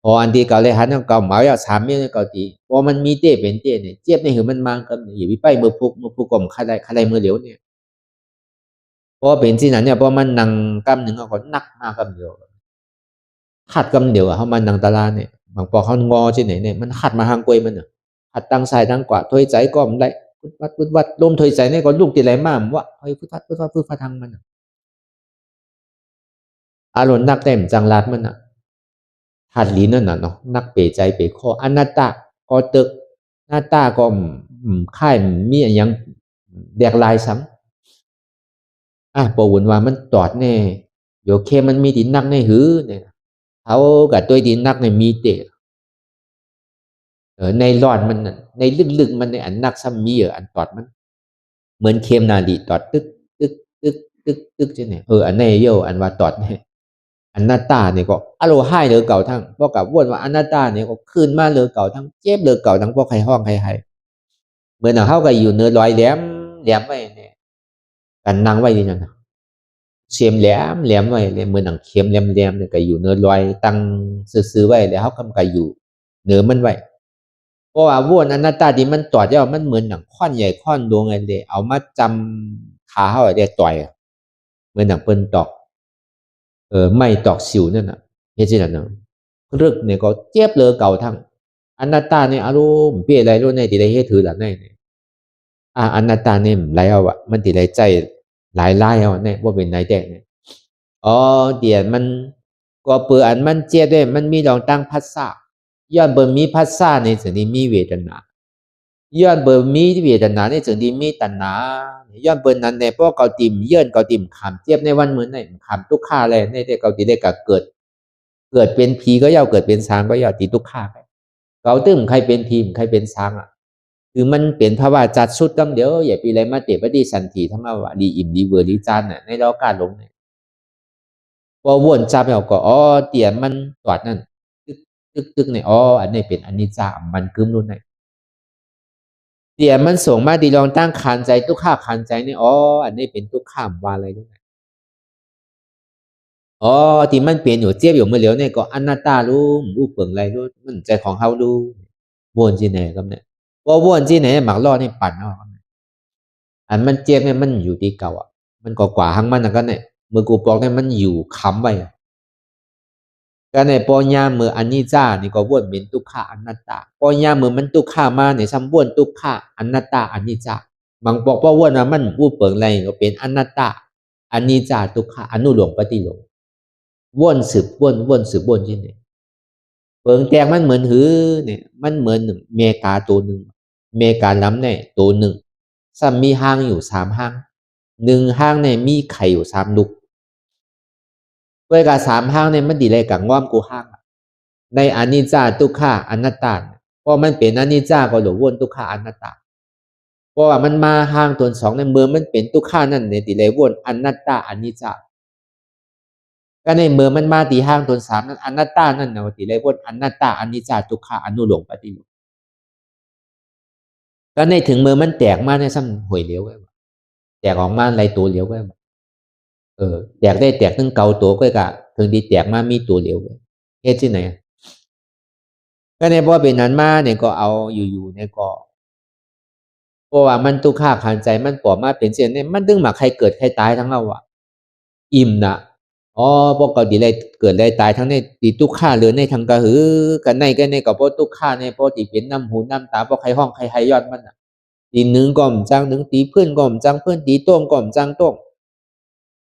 Speaker 3: พออันที่เก่าเลยหันเก่าหมายว่าสามเนี่ยเก่าตีพอมันมีเต้เป็นเต้เนี่ยเจ็บในหือมันมากันอย่าวิไปมือพุกกลมใครมือเหลียวเนี่ยพอเป็นที่นั้นเนี่ยพอมันนั่งกำหนึ่งก็นักมากกำเดียวขัดกำเดียวเขามันนั่งตาลาเนี่ยบางพอเขางอที่ไหนเนี่ยมันขัดมาทางกวยมันเนี่ยขัดตั้งสายตั้งกว่าถอยใจก็มันได้พุทวัดลมถอยใจเนี่ยก็ลูกตีไรมากว่าเฮ้ยพุทวัดทางมันอารมณ์นักเต็มจังลาดมันอ่ะหัดลีนั่นน่ะเนาะนักเปใจเปข้ออนัตตาก็ตึกหน้าตาก็ค่ายมีอย่างแดกลายซ้ำปวนว่ามันตอดแน่โยเคมันมีดินนักในหือเนี่ยเขากับตัวดินนักในมีเตะในรอดมันในลึกๆมันในอันนักซ้ำมีอันตอดมันเหมือนเคมนาดีตอดตึกใช่ไหมอันในโยอันว่าตอดเนี่ยอนัตตาเนี่ยก็อโลให้เหลือเก่าทั้งพวกกับวนว่าอนัตตาเนี่ยก็คืนมาเหลือเก่าทั้งเจ็บเหลือเก่าทั้งพวกใครห้องใครให้เหมือนเขาก็อยู่เนื้อลอยแหลมไว้เนี่ยกันนั่งไว้ดีนั่นเสียมแหลมไว้เลยเหมือนหนังเข็มแหลมเนี่ยก็อยู่เนื้อลอยตั้งซื้อไว้แล้วเขากำกับอยู่เนื้อมันไว้เพราะว่าวนอนัตตาที่มันตอดเนี่ยมันเหมือนหนังค้อนใหญ่ค้อนดวงไงเลยเอามาจำขาเขาได้ต่อยเหมือนหนังเปิ้นตอกไม่ตอกสิวนั่นน่ะเฮ็ดจังนั้นรึกเนี่ยก็เจ็บเลยเก่าทั้งอนัตตาเนี่ยอารมณ์เปลี่ยนอะไรรู้ในที่ได้เฮ็ดถือหลังในอนัตตาเนี่ยหลายเอามันที่ได้ใจหลายเอาเนี่ยบ่เป็นไหนแท้เนี่ยเดี๋ยวมันก็เปื่ออันมันเจ็บได้มันมีดองตั้งพัสสะย้อนเบิ่มีพัสสะในสิ่งที่มีเวทนาย้อนเบิ่มีเวทนาในสิ่งที่มีตัณหาย้อนเบิ่นั้นในพวกเกาติ่มเยื่อนเกาติ่มขามเจ็บในวันเหมือนในขามทุกขาเลยในแต่เกาติได้กับเกิดเป็นผีก็ย่อเกิดเป็นช้างก็ย่อติทุกขาไปเกาตึ้มใครเป็นผีใครเป็นช้างคือมันเป็นภาวะจัดสุดกำเดียวอย่าปีไรมาเตะปฏิสันติทั้งว่าดีอิ่มดีเวอร์ดีจานในเราการลงเนี่ยพอวนจับเอาก็เตียนมันตอดนั่นตึกเนี่ยอันนี้เป็นอนิจจามันกึมรุ่นไหนเดี๋ยวมันส่งมาดีลองตั้งขันใจทุกข้าขันใจนี่อันนี้เป็นทุกข้ามวาอะไรด้วยที่มันเปลี่ยนอยู่เจี๊ยบอยู่เมื่อเหลียวเนี่ยก็อนัตตารู้เปลืองอะไรรู้มันใจของเขารู้วนจีไหนครับเนี่ยว่าวนจีไหนหมักล่อนี่ปั่นเอาอันมันเจี๊ยบเนี่ยมันอยู่ที่เก่ามันก็กว่าหังมันก็เนี่ยเมื่อกูปอกเนี่ยมันอยู่ค้ำไว้ ก็ในปัญญาเมื่ออันนี้จ้านี่ก็วนเป็นทุกขาอนัตตาปัญญาเมื่อมันทุกขามาในซ้ำวนทุกขาอนัตตาอันนี้จ้าบางบอกว่าวนมันผู้เปิงอะไรก็เป็นอนัตตาอันนี้จ้าทุกขาอนุโลมปฏิโลมวนสืบวนสืบวนที่ไหนเปิงแตกมันเหมือนหือเนี่ยมันเหมือนหนึ่งเมกาตัวหนึ่งเมกาล้ำเนี่ยตัวหนึ่งซ้ำมีห้างอยู่3ห้าง1ห้างเนี่ยมีไข่อยู่3ลูกเวลา3ห้างเนี่ยมันดีเลยกับง่อมกูห้างในอนิจจาทุกขาอนัตตาเพราะมันเป็นอนิจจาก็หลงวนทุกขาอนัตตาเพราะว่ามันมาห้างตัว2ในเมื่อมันเป็นทุกขานั่นในดีเลยวนอนัตตาอนิจจาก็ในเมื่อมันมาตีห้างตัว3นั้นอนัตตานั่นนะดีเลยวนอนัตตาอนิจจาทุกขาอนุโลมปฏิโลมก็ในถึงเมื่อมันแตกมาในซ้ำหวยเหลวไว้แตกออกมาอะไรตัวเหลวไว้แตกได้แตกตั้งเก่าตัวก็กะถึงดีแตกมามีตัวเหลวไว้เฮ็ดที่ไหนก็ในบ่เป็นนั้นมาเนี่ยก็เอาอยู่ๆเนี่ยก็เพราะว่ามันทุกข์ขันใจมันปอมาเป็นเช่นนี้มันถึงมาใครเกิดใครตายทั้งเราอ่ะอิ่มนะพวกก็ดีเลยเกิดเลยตายทั้งในตีทุกข์เหลือในทางกระหือกันในก็เพราะทุกข์ในเพราะตีเป็นน้ำหูน้ำตาเพราะใครห้องใครยอดมันอ่ะตีหนึ่งก่อมจังหนึ่งตีเพื่อนก่อมจังเพื่อนตีต้งก่อมจังต้ง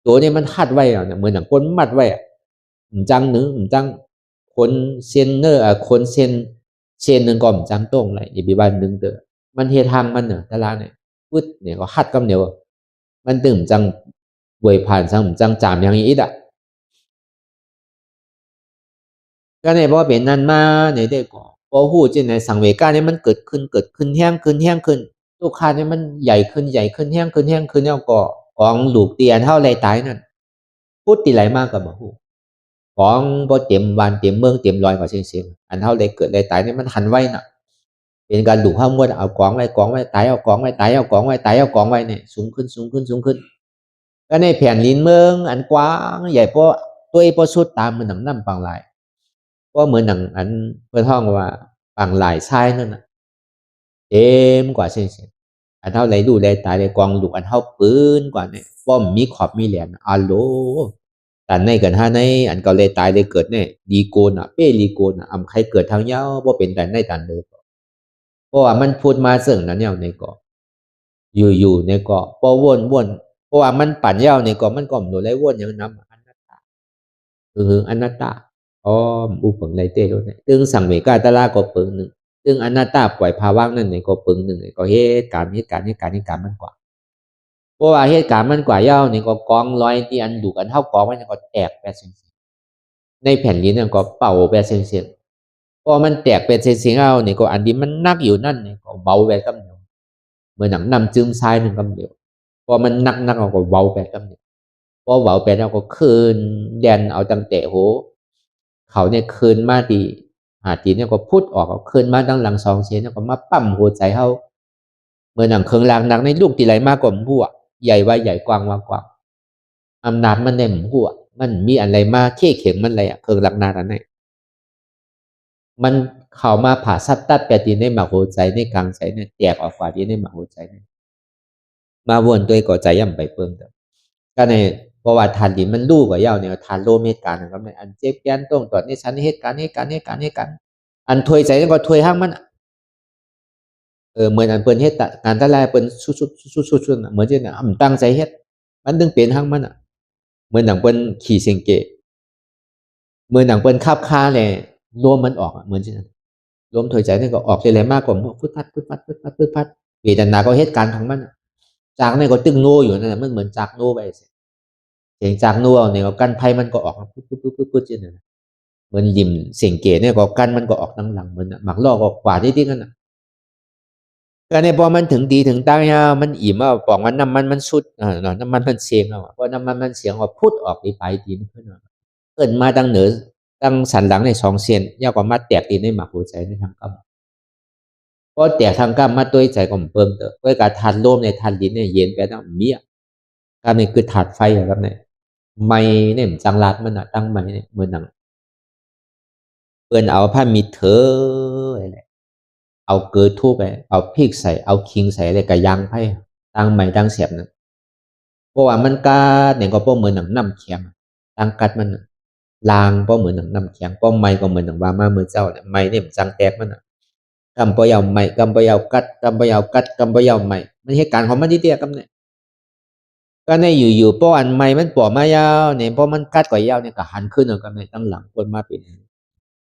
Speaker 3: ตัวนี้มันหัดไว้อ่ะเหมือนอย่างคนมัดไว้อ่ะจังหนึ่งจังคนเซนเนอร์คนเซนหนึ่งก่อมจังต้งอะไรอย่าไปบ้านหนึ่งเด้อมันเฮทางมันเนอะแต่ละเนี่ยพุทธเนี่ยก็หัดกำเนียวมันตึงจังเวยผ่านจังจามอย่างนี้อ่ะก็ในเพราะเป็นนั้นมาในได้ก่อพอหูจีในสังเวกาเนี่ยมันเกิดขึ้นแห้งขึ้นทุกขาเนี่ยมันใหญ่ขึ้นแห้งขึ้นแล้วก็ของหลูกเตียนเท่าไรตายนั่นพุทธตีไหลมากกับบ่หูของบ่เต็มวันเต็มเมืองเต็มรอยกว่าเสียงอันเท่าไรเกิดไรตายเนี่ยมันหันไว้น่ะเป็นการดูข้ามวดเอากองไว้ตายเอากองไว้ตายเอากองไว้ตายเอากองไว้เนี่ยสูงขึ้นก็ในแผ่นลิ้นเมืองอันกว้างใหญ่เพราะตัวพอสุดตามมันหนังน้ำปังลายก็เหมือนหนังอันเพื่อท่องว่าปังลายชายนั่นน่ะเต็มกว่าเสียงอันเท่าไรดูไรตายไรกองลูกอันเท่าปืนกว่าเนี่ยป้อมมีขอบมีแหลมอัลโหลแต่ในกันท่าในอันก็เลยตายเลยเกิดเนี่ยดีโกนอ่ะเป้ลีโกนอ่ะอำใครเกิดทางเย้าว่าเป็นแต่ในตันเลยเพราะว่ามันพูดมาเสื่องนั้นเนี่ยในเกาะอยู่ในเกาะพอวนเพราะว่ามันปั่นเย้าในเกาะมันก็หนุนไรวนอย่างน้ำอนัตตาอนัตตาอุปงไรเต้ด้วยตึงสั่งเมกาตลาก็เปิงหนึ่งตึงอนัตตาปล่อยภาวะนั่นในก็เปิงหนึ่งก็เหตุการณ์มันกว่าเพราะว่าเหตุการณ์มันกว่าเย้าในก็กองลอยที่อันดูกันเท่ากองไว้ก็แตกแปดเซนในแผ่นลิ้นเนี่ยก็เป่าแปดเซนพอมันแตกเป็นเสียงเอาเนี่ยก็อันที่มันนักอยู่นั่นเนี่ยก็เบาไปกำเดียวเหมือนหนังนำจึมทรายหนึ่งกำเดียวพอมันนักเอาก็เบาไปกำเดียวพอเบาไปแล้วก็คืนแดนเอาตั้งแต่โหเขาเนี่ยคืนมาดีหาตีเนี่ยก็พุทธออกคืนมาตั้งหลัง2เซนเนี่ยก็มาปั้มหัวใจเขาเหมือนหนังเครื่องรางหนักในลูกตีไหลมากกว่าหัวใหญ่ไว้ใหญ่กว้างอำนาจมันในหัวมันมีอะไรมาเข่เข็งมันอะไรเครื่องรางนาอะไรมันเข้ามาผ่าซัดตัดแปดตีในหมากหัวใจในกลางใจเนี่ยแตกออกกว่าที่ในหมากหัวใจเนี่ยมาวนตัวก่อใจย่ำไปเพิ่มเติมก็ในเพราะว่าทานดินมันรู้กว่าเย้าเนี่ยทานโลเหตุการณ์นะครับในอันเจ็บแก้นตรงตอดในชั้นเหตุการณ์อันถวยใจก็ถวยห้างมันเหมือนอันเปิ้นเหตุการณ์ทลายเปิ้นสุดเหมือนที่น่ะตั้งใจเฮ็ดมันถึงเป็นห้างมันเหมือนหนังเปิ้นขี่เซงเกเหมือนหนังเปิ้นคับคาเลยรวมมันออกเหมือนที่นั่นรวมถวยใจนี่ก็ออกเลยมากกว่าพุทธัดเวทนาก็เหตุการณ์ของมันจากนี่ก็ตึงโนอยู่นั่นแหละมันเหมือนจากโนไปเสียงจากโนเนี่ยก็กั้นไพ่มันก็ออกปุ๊บที่นั่นเหมือนริมเสียงเกเนี่ยก็กั้นมันก็ออกทั้งหลังเหมือนหมักลอกก็กว่าที่กันน่ะก็เนี่ยพอมันถึงดีถึงตั้งยามันอิ่มอ่ะปองว่าน้ำมันสุดน้ำมันเสียงอ่ะเพราะน้ำมันเสียงว่าพุทธออกดีไปดีขึ้นเกิดมาตั้งเหนือตั้งสันหลังใน2เซนยาวกว่ามาแตกตีในหมักหัวใจในทางกำเพราะแตกทางกำมาตัวใจก็เปิ่มเถอะเพราะการทานลมในทานดินเนี่ยเย็นไปตั้งเมียการนี่คือถาดไฟครับเนี่ยไม่เนี่ยจังลาดมันอ่ะตั้งไม่เนี่ยเหมือนหนังเปิ้นเอาผ้ามีเถออะไรเอาเกลือทุบไปเอาพริกใส่เอาคิงใส่อะไรกับยางไผ่ตั้งไม่ตั้งเสียบนั่นเพราะว่ามันกาเนี่ยก็พวกเหมือนหนังน้ำเค็มตั้งกัดมัน ลางเพราะเหมือนหนังน้ำแข็งเพราะไม้ก็เหมือนหนังว่ามามือเจ้าเนี่ยไม้เนี่ยมันจังแตกมันอ่ะกำปะยาวไม้กำปะยาวกัดกำปะยาวกัดกำปะยาวไม้มันเหตุการณ์ของมันที่เตี้ยกำเนี่ยก็ในอยู่ๆเพราะอันไม้มันปอมายาวเนี่ยเพราะมันกัดก่อยาวเนี่ยก็หันขึ้นเอากำเนี่ยตั้งหลังคนมาเป็น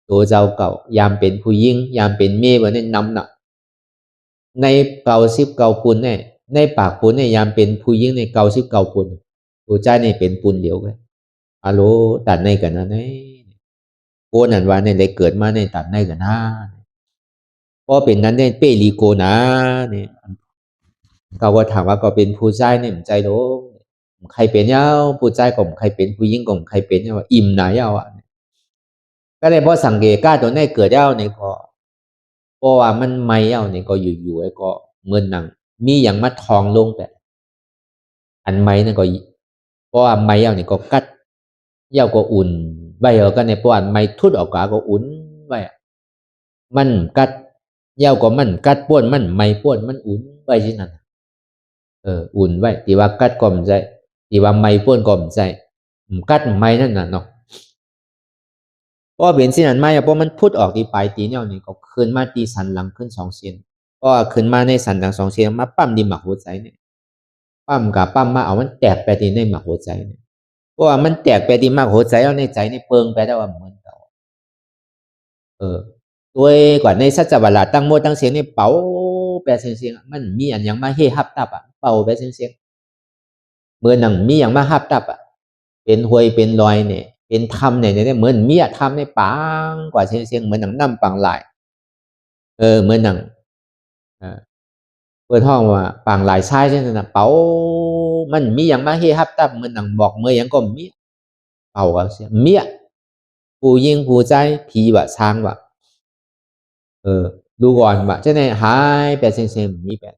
Speaker 3: ตัวเจ้าเก่ายามเป็นผู้หญิงยามเป็นเมียวันนี้นำหนักในเก่าสิบเก่าปุนเนี่ยในปากปุนเนี่ยยามเป็นผู้หญิงในเก่าสิบเก่าปุนตัวใจเนี่ยเป็นปุนเดียวกันอะโลตัดในกันนะเนี่ยโกนันว่าเนี่ยเลยเกิดมาในตัดในกันนะเพราะเป็นนั้นเนี่ยเปรีโกนะเนี่ยเขาก็ถามว่าก็เป็นผู้ชายเนี่ยใจโลใครเป็นเย้าผู้ชายก็ใครเป็นผู้หญิงก็ใครเป็นเนี่ยว่าอิ่มไหนเย้าอ่ะก็เลยพอสังเกตก้าตัวนี้เกิดเย้าเนี่ยก็เพราะว่ามันไม่เย้าเนี่ยก็อยู่ๆไอ้ก็เหมือนหนังมีอย่างมัดทองลงแบบอันไม้นั่นก็เพราะว่าไม้เย้าเนี่ยก็กัดเย้าก็อุ่นไว้เอากันในเพราะว่าไม้ทุดออกก็อุ่นไว้มันกัดเย้าก็มันกัดป้วนมันไม้ป้วนมันอุ่นไว้ที่นั่นอุ่นไว้ที่ว่ากัดก็ไม่ใจที่ว่าไม้ป้วนก็ไม่ใจกัดไม้นั่นน่ะเนาะเพราะเป็นสิ่งนั้นไม่เพราะมันพุดออกที่ปลายตีเนี่ยนี่ก็ขึ้นมาตีสันหลังขึ้น2 เซนเพราะขึ้นมาในสันหลัง2 เซนมาปั้มดีหมักหัวใจเนี่ยปั้มกับปั้มมาเอามันแตกไปที่ในหมักหัวใจเนี่ยเพราะว่ามันแตกไปที่หมักหัวใจเอาในใจในเปิงไปได้ว่าเหมือนเก่าด้วยกว่าในสัจจวลาตั้งโมตั้งเสียงนี่เป่าแปดเสียงมันมีอันยังมาเฮฮับตับเป่าแปดเสียงเมื่อหนังมีอย่างมาฮับตับเป็นหวยเป็นรอยเนี่ยเป็นทำเนี่ยเหมือนเมียทำในปังกว่าเสียงเหมือนหนังน้ำปังหลายเหมือนหนังเปิดห้องว่าปังหลายชายใช่ไหมนะเป๋ามันมีอย่างมาเฮฮับตับเหมือนหนังบอกเมื่อยังก็เมียเป่าก็เสียเมียผู้ยิงผู้ใจผีวะช้างวะดูก่อนวะเจ้าเนี่ยหายแปดเสียงมีแปด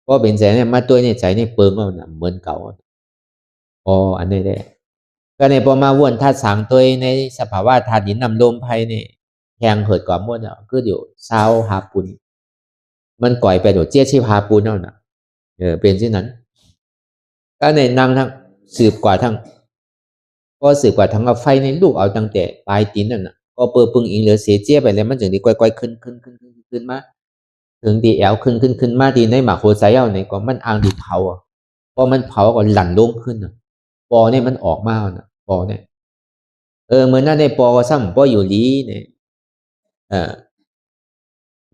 Speaker 3: เพราะเป็นใจเนี่ยมาตัวเนี่ยใจเนี่ยเปิงเอาหนังเหมือนเก่าอันนี้ได้ก็ในพอมาวนธาตุสังตัวในสภาวะธาตุดินนำลมไพ่เนี่ยแหงเหิดก่อนหมดเนี่ยก็อยู่เศร้าหาปุนมันก่อยไปโดดเจี๊ยชีพาปุนเอาน่ะเป็นเช่นนั้นก็ในนางทั้งสืบกว่าทั้งก็สืบกว่าทั้งเอาไฟในลูกเอาตั้งแต่ปลายตีนนั่นน่ะก็เปิดปึงอิงเหลือเสียเจี๊ยไปแล้วมันจึงดีก้อยๆขึ้นมาถึงดีแอลขึ้นมาดีในหมากโคไซเอาเนี่ยก็มันอ่างดีเผาพอมันเผาก็หลั่นลงขึ้นปอเนี่ยมันออกมาน่ะปอเนี่ยเหมือนนั่นในปอก็ซ้ำปออยู่ลีเนี่ย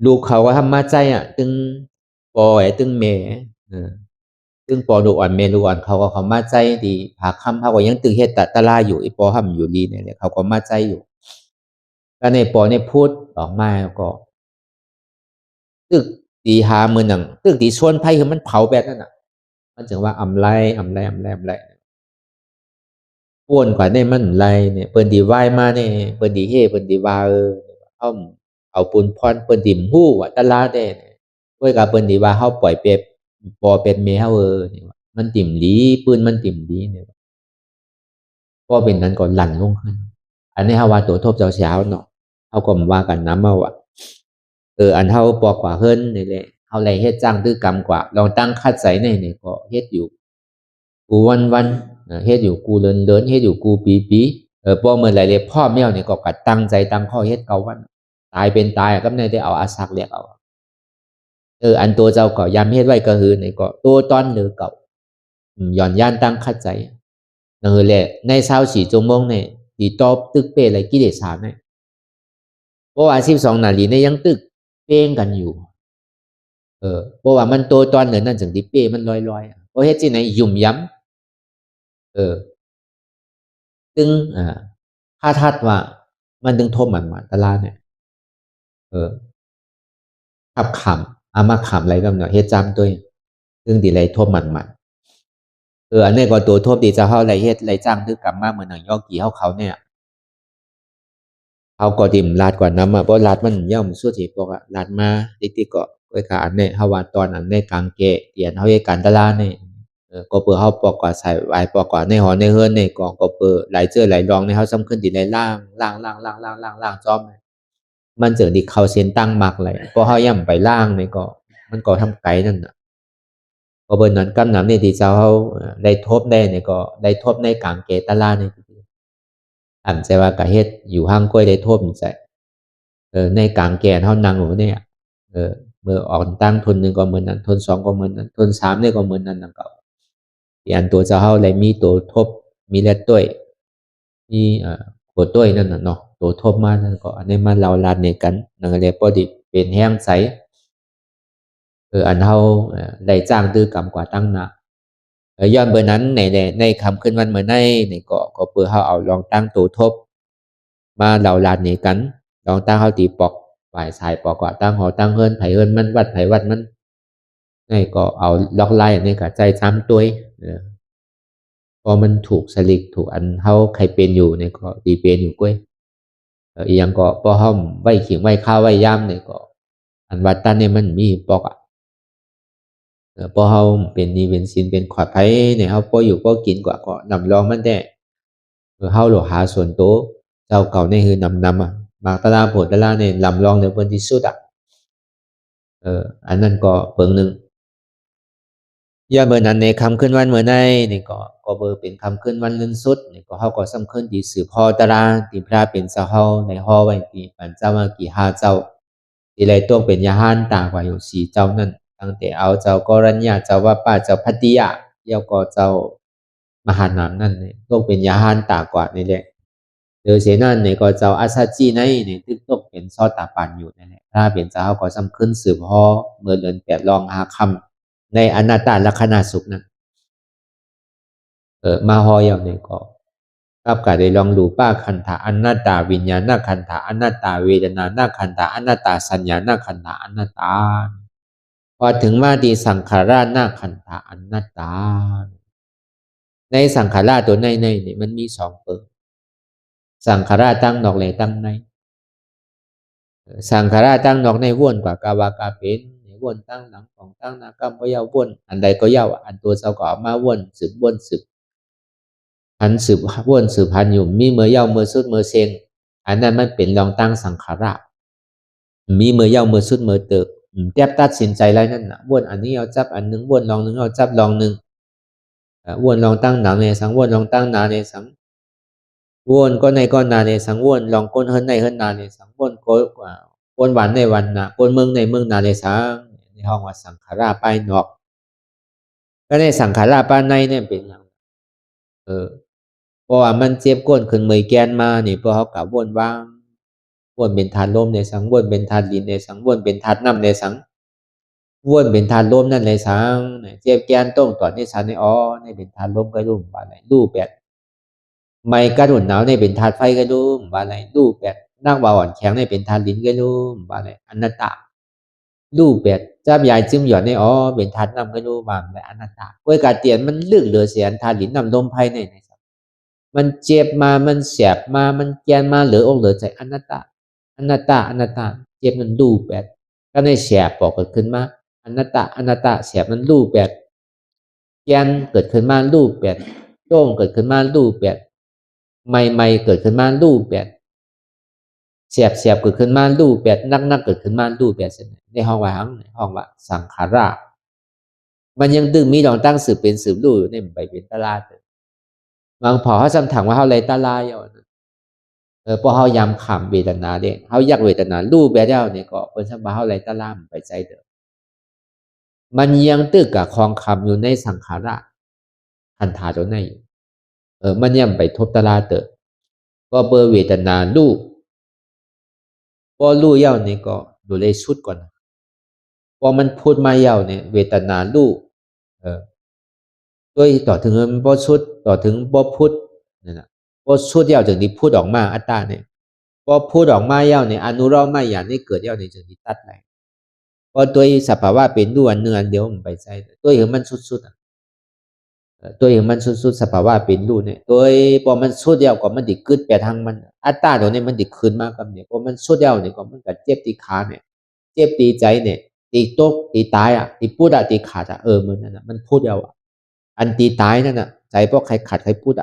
Speaker 3: ลูกเขาก็ทำมาใจตึงปอตึงเมตึงปอดูอ่อนเมลูกอ่อนเขาก็เขามาใจดีผาคำเขาก็ยังตึงเฮ็ดตะลาอยู่ไอ้ปอทำอยู่ลีเนี่ยเขาก็มาใจอยู่ก็ในปอเนี่ยพูดออกมาก็ตึกตีหามือหนังตึกตีชวนไพ่คือมันเผาแบบนั้นมันจึงว่าอำไรป้วนกว่าเนี่ยมันไรเนี่ยเปิ้นดีวายมาเนี่ยเปิ้นดีเฮเปิ้นดีวาเอาปูนพรเปิ้นดิมฮู้ว่าตลาดเด้ด้วยกับเปิ้นดีว่าเฮาปล่อยเป็ดปอเป็ดเมเฮานี่มันติ่มหลีปืนมันติ่มหลีเนี่ยก็เป็นนั้นก็ลั่นลงขึ้นอันนี้เฮาว่าตัวทบเจ้าเช้าเนาะเฮาก็ว่ากันนำมาว่าอันเฮาปอกว่าเฮิรนนี่แหละเฮาไล่เฮ็ดจ้างตื้อกรรมกว่าลองตั้งคัดใส่ในนี่ก็เฮ็ดอยู่กูวันเฮ็ดอยู่กูเดินเฮ็ดอยู่กูปีพอเมื่อไหร่เลยพ่อแมวเนี่ยก็กัดตั้งใจตั้งข้อเฮ็ดเก่าวันตายเป็นตายก็ไม่ได้เอาอาศักเรียกเอาอันตัวเจ้าก็ยามเฮ็ดไว้ก็คือในก็ตัวตอนหรือเก่าย่อนย่านตั้งคัดใจนั่นแหละใน24 ชั่วโมงเนี่ยที่ตอบตึกเป้อะไรกิเลส3เนี่ยเพราะว่า12 นาทีเนี่ยยังตึกเป้งกันอยู่เพราะว่ามันตัวตอนเหลือนั่นจังที่เป้มันลอยๆเพราะเฮ็ดที่ไหนยุ่มย้ำตึงถ้าทัดว่ามันตึงทบมันตลาดเนี่ยขับขำอามาขำอะไรก็เนาะเฮ็ดจำตัวตึงดีไรทบมันอันนี้ก็ตัวทบดีจะเข้าไรเฮ็ดไรจ้างตึกกลับมาเหมือนหนังยอกี่เขาเนี่ยเขาก็ดิ่มลาดกว่าน้ำเพราะลาดมันย่อมสู้จีบอกลาดมาติ๊กก็ไว้การอันนี้เขาว่าตอนอันนี้กลางเกะเตียนเขาเฮ็ดการตลาดเนี่ยก็เปิดเขาปอกกว่าใส่ไว้ปอกกว่าในหอในเฮือนในก็เปิดไหลเจอไหลรองในเขาซ้ำขึ้นดีไหลล่างจอมมันเจอดีเขาเส้นตั้งมากเลยเพราะเขาย่ำไปล่างในก็มันก็ทำไกลนั่นน่ะก็เบอร์นั้นกำน้ำเนี่ยที่เจ้าเขาได้ทบได้เนี่ยก็ได้ทบในกลางเกตตลาดเนี่ย อันใจว่ากะเฮ็ดอยู่ห้างก้อยได้ทบใจในกลางแก่นเฮานั่งอยู่เนี่ยเมื่อออกตั้งทน1ก็เหมือนนั้นทน2ก็เหมือนนั้นทน3เนี่ยก็เหมือนนั้นนั่นก็อันตัวเจ้าเฮาเลยมีตัวทบมีแลต้วยมีหัวต้วยนั่นน่ะเนาะตัวทบมานั่นก็อันนี้มาเราลานในกันนั่นก็เลยพอดีเป็นแห้งใสอันเฮาได้จ้างตื้อกรรมกว่าตั้งนะย้อนเบอร์นั้นในคำขึ้นวันเมื่อในก็เพื่อเฮาเอาลองตั้งตัวทบมาเราลานในกันลองตั้งเฮาตีปอกฝ่ายสายปอกก็ตั้งหอตั้งเฮิรนไผเฮิรนมันวัดไผวัดมันนี่ก็เอาล็อกไล่นี่ก็ใจซ้ำตัวพอมันถูกสลิกถูกอันเฮาใครเป็นอยู่เนี่ยก็ตีเป็นอยู่ก้วยอีหยังก็พอเฮาไว้ขิงไว้ข้าวไว้ย่ำเนี่ยก็อันวัดตันเนี่ยมันมีปอกพอเฮาเป็นนี่เป็นศีลเป็นขอดไผเนี่ยเฮาพออยู่พอกินกว่าก็นำรองมันได้เฮาหลหาส่วนโตเจ้าเก่านี่คือนำมากตลาโพดตลาเนี่ยลำรองในเพิ่นที่สุดอันนั้นก็เปิงนึงย่าเมื่อนั้นในคำขึ้นวันเมื่อในนี่ก็เบอร์เป็นคำขึ้นวันลื่นสุดนี่ก็เฮาก็สำคัญที่สืบฮอตราที่พระเป็นเจ้าเฮาในฮอไว้ที่ปัญเจ้ามากี่5เจ้าที่ไรตัวเป็นยาหานต่างกว่าอยู่4เจ้านั้นตั้งแต่เอาเจ้ากรัญญาเจ้าว่าป้าเจ้าพัตติยะเยาก็เจ้ามหานามนั่นนี่ตัวเป็นยาหานต่างกว่านี่แหละโดยเสียนั่นนี่ก็เจ้าอาซาจีในนี่ตึกตกเป็นซอตาปันอยู่นั่นแหละพระเป็นเจ้าเฮาก็สำคัญสืบฮอเมื่อเดือน8รอง5ค่ำในอนัตตลักษณะสุขนั้นมาฮออย่างนี้ก็กับการได้ลองดูป้าขันธะอนัตตาวิญญาณขันธะอนัตตาเวทนาขันธะอนัตตาสัญญาขันธะอนัตตาพอถึงมาดีสังขารขันธะอนัตตาในสังขารตัวในนี่มันมี2เปิงสังขารตั้งนอกเลยตั้งในสังขารตั้งนอกในว่นกว่ากาวากาเป็นวนตั้งหลังของตั้งนากรรมก็เย้าวนอันใดก็เย้าอันตัวเจ้าก็มาวนสืบวนสืบพันสืบวนสืบพันอยู่มีเมื่อเย้าเมื่อสุดเมื่อเซงอันนั้นมันเป็นลองตั้งสังขารมีเมื่อเย้าเมื่อสุดเมื่อเติบแทบตัดสินใจไรนั่นน่ะวนอันนี้เอาจับอันนึงวนลองนึงเอาจับลองนึงวนลองตั้งหนังในสังวนลองตั้งนาในสังวนก็ในก็นาในสังวนลองก้นเฮิรนในเฮิรนนาในสังวนโกนวันในวันนะโกนเมืองในเมืองนาในสังในห้องว่าสังขารป้ายนอกก็ในสังขารป้ายในเนี่ยเป็นอย่างเพราะว่ามันเจ็บก้นขึ้นมือแกนมานี่เพราะเขากับวนว่างวนเป็นธาตุลมในสังวนเป็นธาตุดินในสังวนเป็นธาตุน้ำในสังวนเป็นธาตุลมนั่นในสังเจ็บแกนต้องต่อในสันในในเป็นธาตุลมก็รุ่มว่าอะไรรูปแบบไม่กระดุนหนาวในเป็นธาตุไฟก็รุ่มว่าอะไรรูปแบบนักว่าอ่อนแข็งในเป็นธาตุดินก็รุ่มว่าอะไรอนัตตารูปแบบจับยายจึงหย่อนในเป็นธาตุน้ำก็รู้บางแบบอนัตตาเว้ยการเตียนมันลึกเหลือเสียนธาตุดินน้ำลมภายในมันเจ็บมามันแสบมามันแกนมาเหลืออกเหลือใจอนัตตาเจ็บมันรูปแบบก็ในแสบปอกเกิดขึ้นมาอนัตตาแสบมันรูปแบบแกนเกิดขึ้นมารูปแบบโต้งเกิดขึ้นมารูปแบบไม่เกิดขึ้นมารูปแบบเสียบเกิดขึ้นมารูปแบบนักเกิดขึ้นมารูปแบบในห้องว่าห้องว่าสังขาระมันยังดึงมีดองตั้งสืบเป็นสืบรูในใบเป็นตลาดบางพอเขาจำถังว่าเขาเลยตลาดอยู่พอเขายำขำเวทนาเด้เขาอยากเวทนารูปแบบเดียวเนี่ยก็เป็นสมบัติเขาเลยตลาดไปใจเด้อมันยังตึกกับคลองคำอยู่ในสังขาระขันธาตัวในมันยังไปทบตลาดเด้อก็เบอร์เวทนารูปพอรู้เย้านี่ก็ดูเลยชุดก่อนพอมันพูดมาเย้าเนี่ยเวทนารู้ด้วยต่อถึงมันพอชุดต่อถึงพอพูดนั่นนะพอชุดเย้าถึงที่พูดออกมาอัตตาเนี่ยพอพูดออกมาเย้าเนี่ยอนุเราไม่อย่างนี้เกิดเย้าในจึงที่ตัดไหนพอตัวสภาวะเป็นด้วนเนื้อเดียวมันไปใส่ตัวเห็นมันสุดตัวเห็นมันสุดสภาวะเป็นรูเนี่ยตัวพอมันสุดเย้าก็มันดิกึดไปทางมันอัตตาตัวนี้มันดิคืนมากกับเนี่ยพอมันสุดเย้าเนี่ยก็มันก็เจ็บตีขาเนี่ยเจ็บตีใจเนี่ยตีตกตีตายตีพูดตีขาดมันนั่นมันพูดเย้าอันตีตายนั่นใจพวกใครขาดใครพูด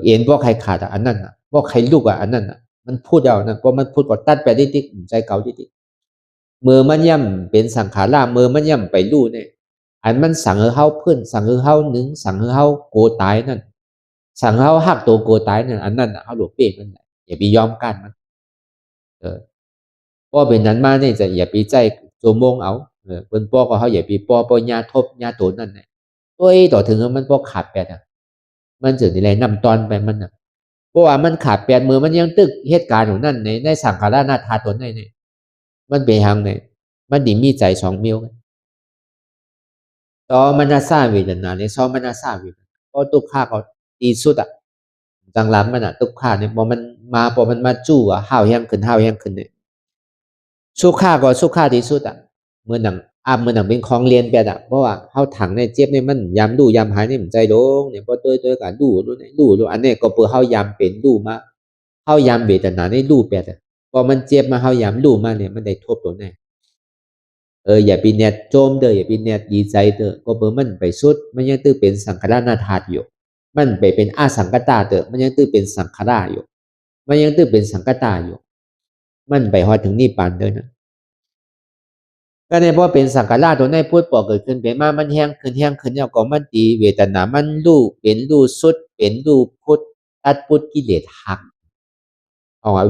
Speaker 3: เอ็นพวกใครขาดอันนั้นพวกใครลุกอันนั้นมันพูดเย้านั่นพอมันพูดก็ตัดไปได้ติ๊กใจเก่าได้ติ๊กเมื่อมันย่ำเป็นสังขารเมื่อมันย่ำไปรู้เนี่ยอันมันสั่งเฮาเพื่อนสั่งเฮาหนึ่งสั่งเฮาโกตายนั่น สั่งเขาหักตัวโกตายเนี่ยอันนั้นเขาหลบเป๊ะมันอย่าไปยอมกันมันเพราะเป็นนั้นมาเนี่ยจะอย่าไปใจตัวโมงเอาเปิ้นป้อก็เขาอย่าไปป้อยาทบยาตัวนั่นเนี่ยตัวต่อถึงมันป้อขาดแปดมันจึงนี่แหละนำตอนไปมันเพราะว่ามันขาดแปดมือมันยังตึกเหตุการณ์ของนั่นในสังขารนาธาตนเนี่ยมันเป็นทางเนี่ยมันดีมีใจสองมิ้วต่อมันน่าทราบเวทนาเนี่ยซ้อมมันน่าทราบเวทนาเพราะตุกข้าเขาตีสุดจังหลังมันตุกข้าเนี่ยพอมันมาจู่ห้าวแห้งขึ้นเนี่ยสุขข้าก็สุขข้าที่สุดเมื่อหนังเมื่อหนังเป็นของเรียนไปเพราะว่าเขาถังในเจ็บเนี่ยมันยำดูยำหายเนี่ยมันใจโดงเนี่ยพอตัวกันดูอันนี้ก็เพื่อเขายำเป็นดูมาเขายำเวทนาในดูไปพอมันเจ็บมาเขายำดูมาเนี่ยมันได้ทบตัวแน่อย่าไปเน็ตโจมอย่าไปเน็ตดีใจก็เพื่อมันไปสุดมันยังตื้อเป็นสังขารนาธาตุอยู่มันไปเป็นอาสังกตามันยังตื้อเป็นสังขารอยู่มันยังตื้อเป็นสังกตาอยู่มันไปฮอดถึงนิพพานนะก็ในเพราะเป็นสังขารตัวในพูดปอกเกิดขึ้นไปมามันแห้งขึ้นแล้วก็มันตีเวทนามันรู้เป็นรู้สุดเป็นรู้พุทธตัดพุทธกิเลสหัก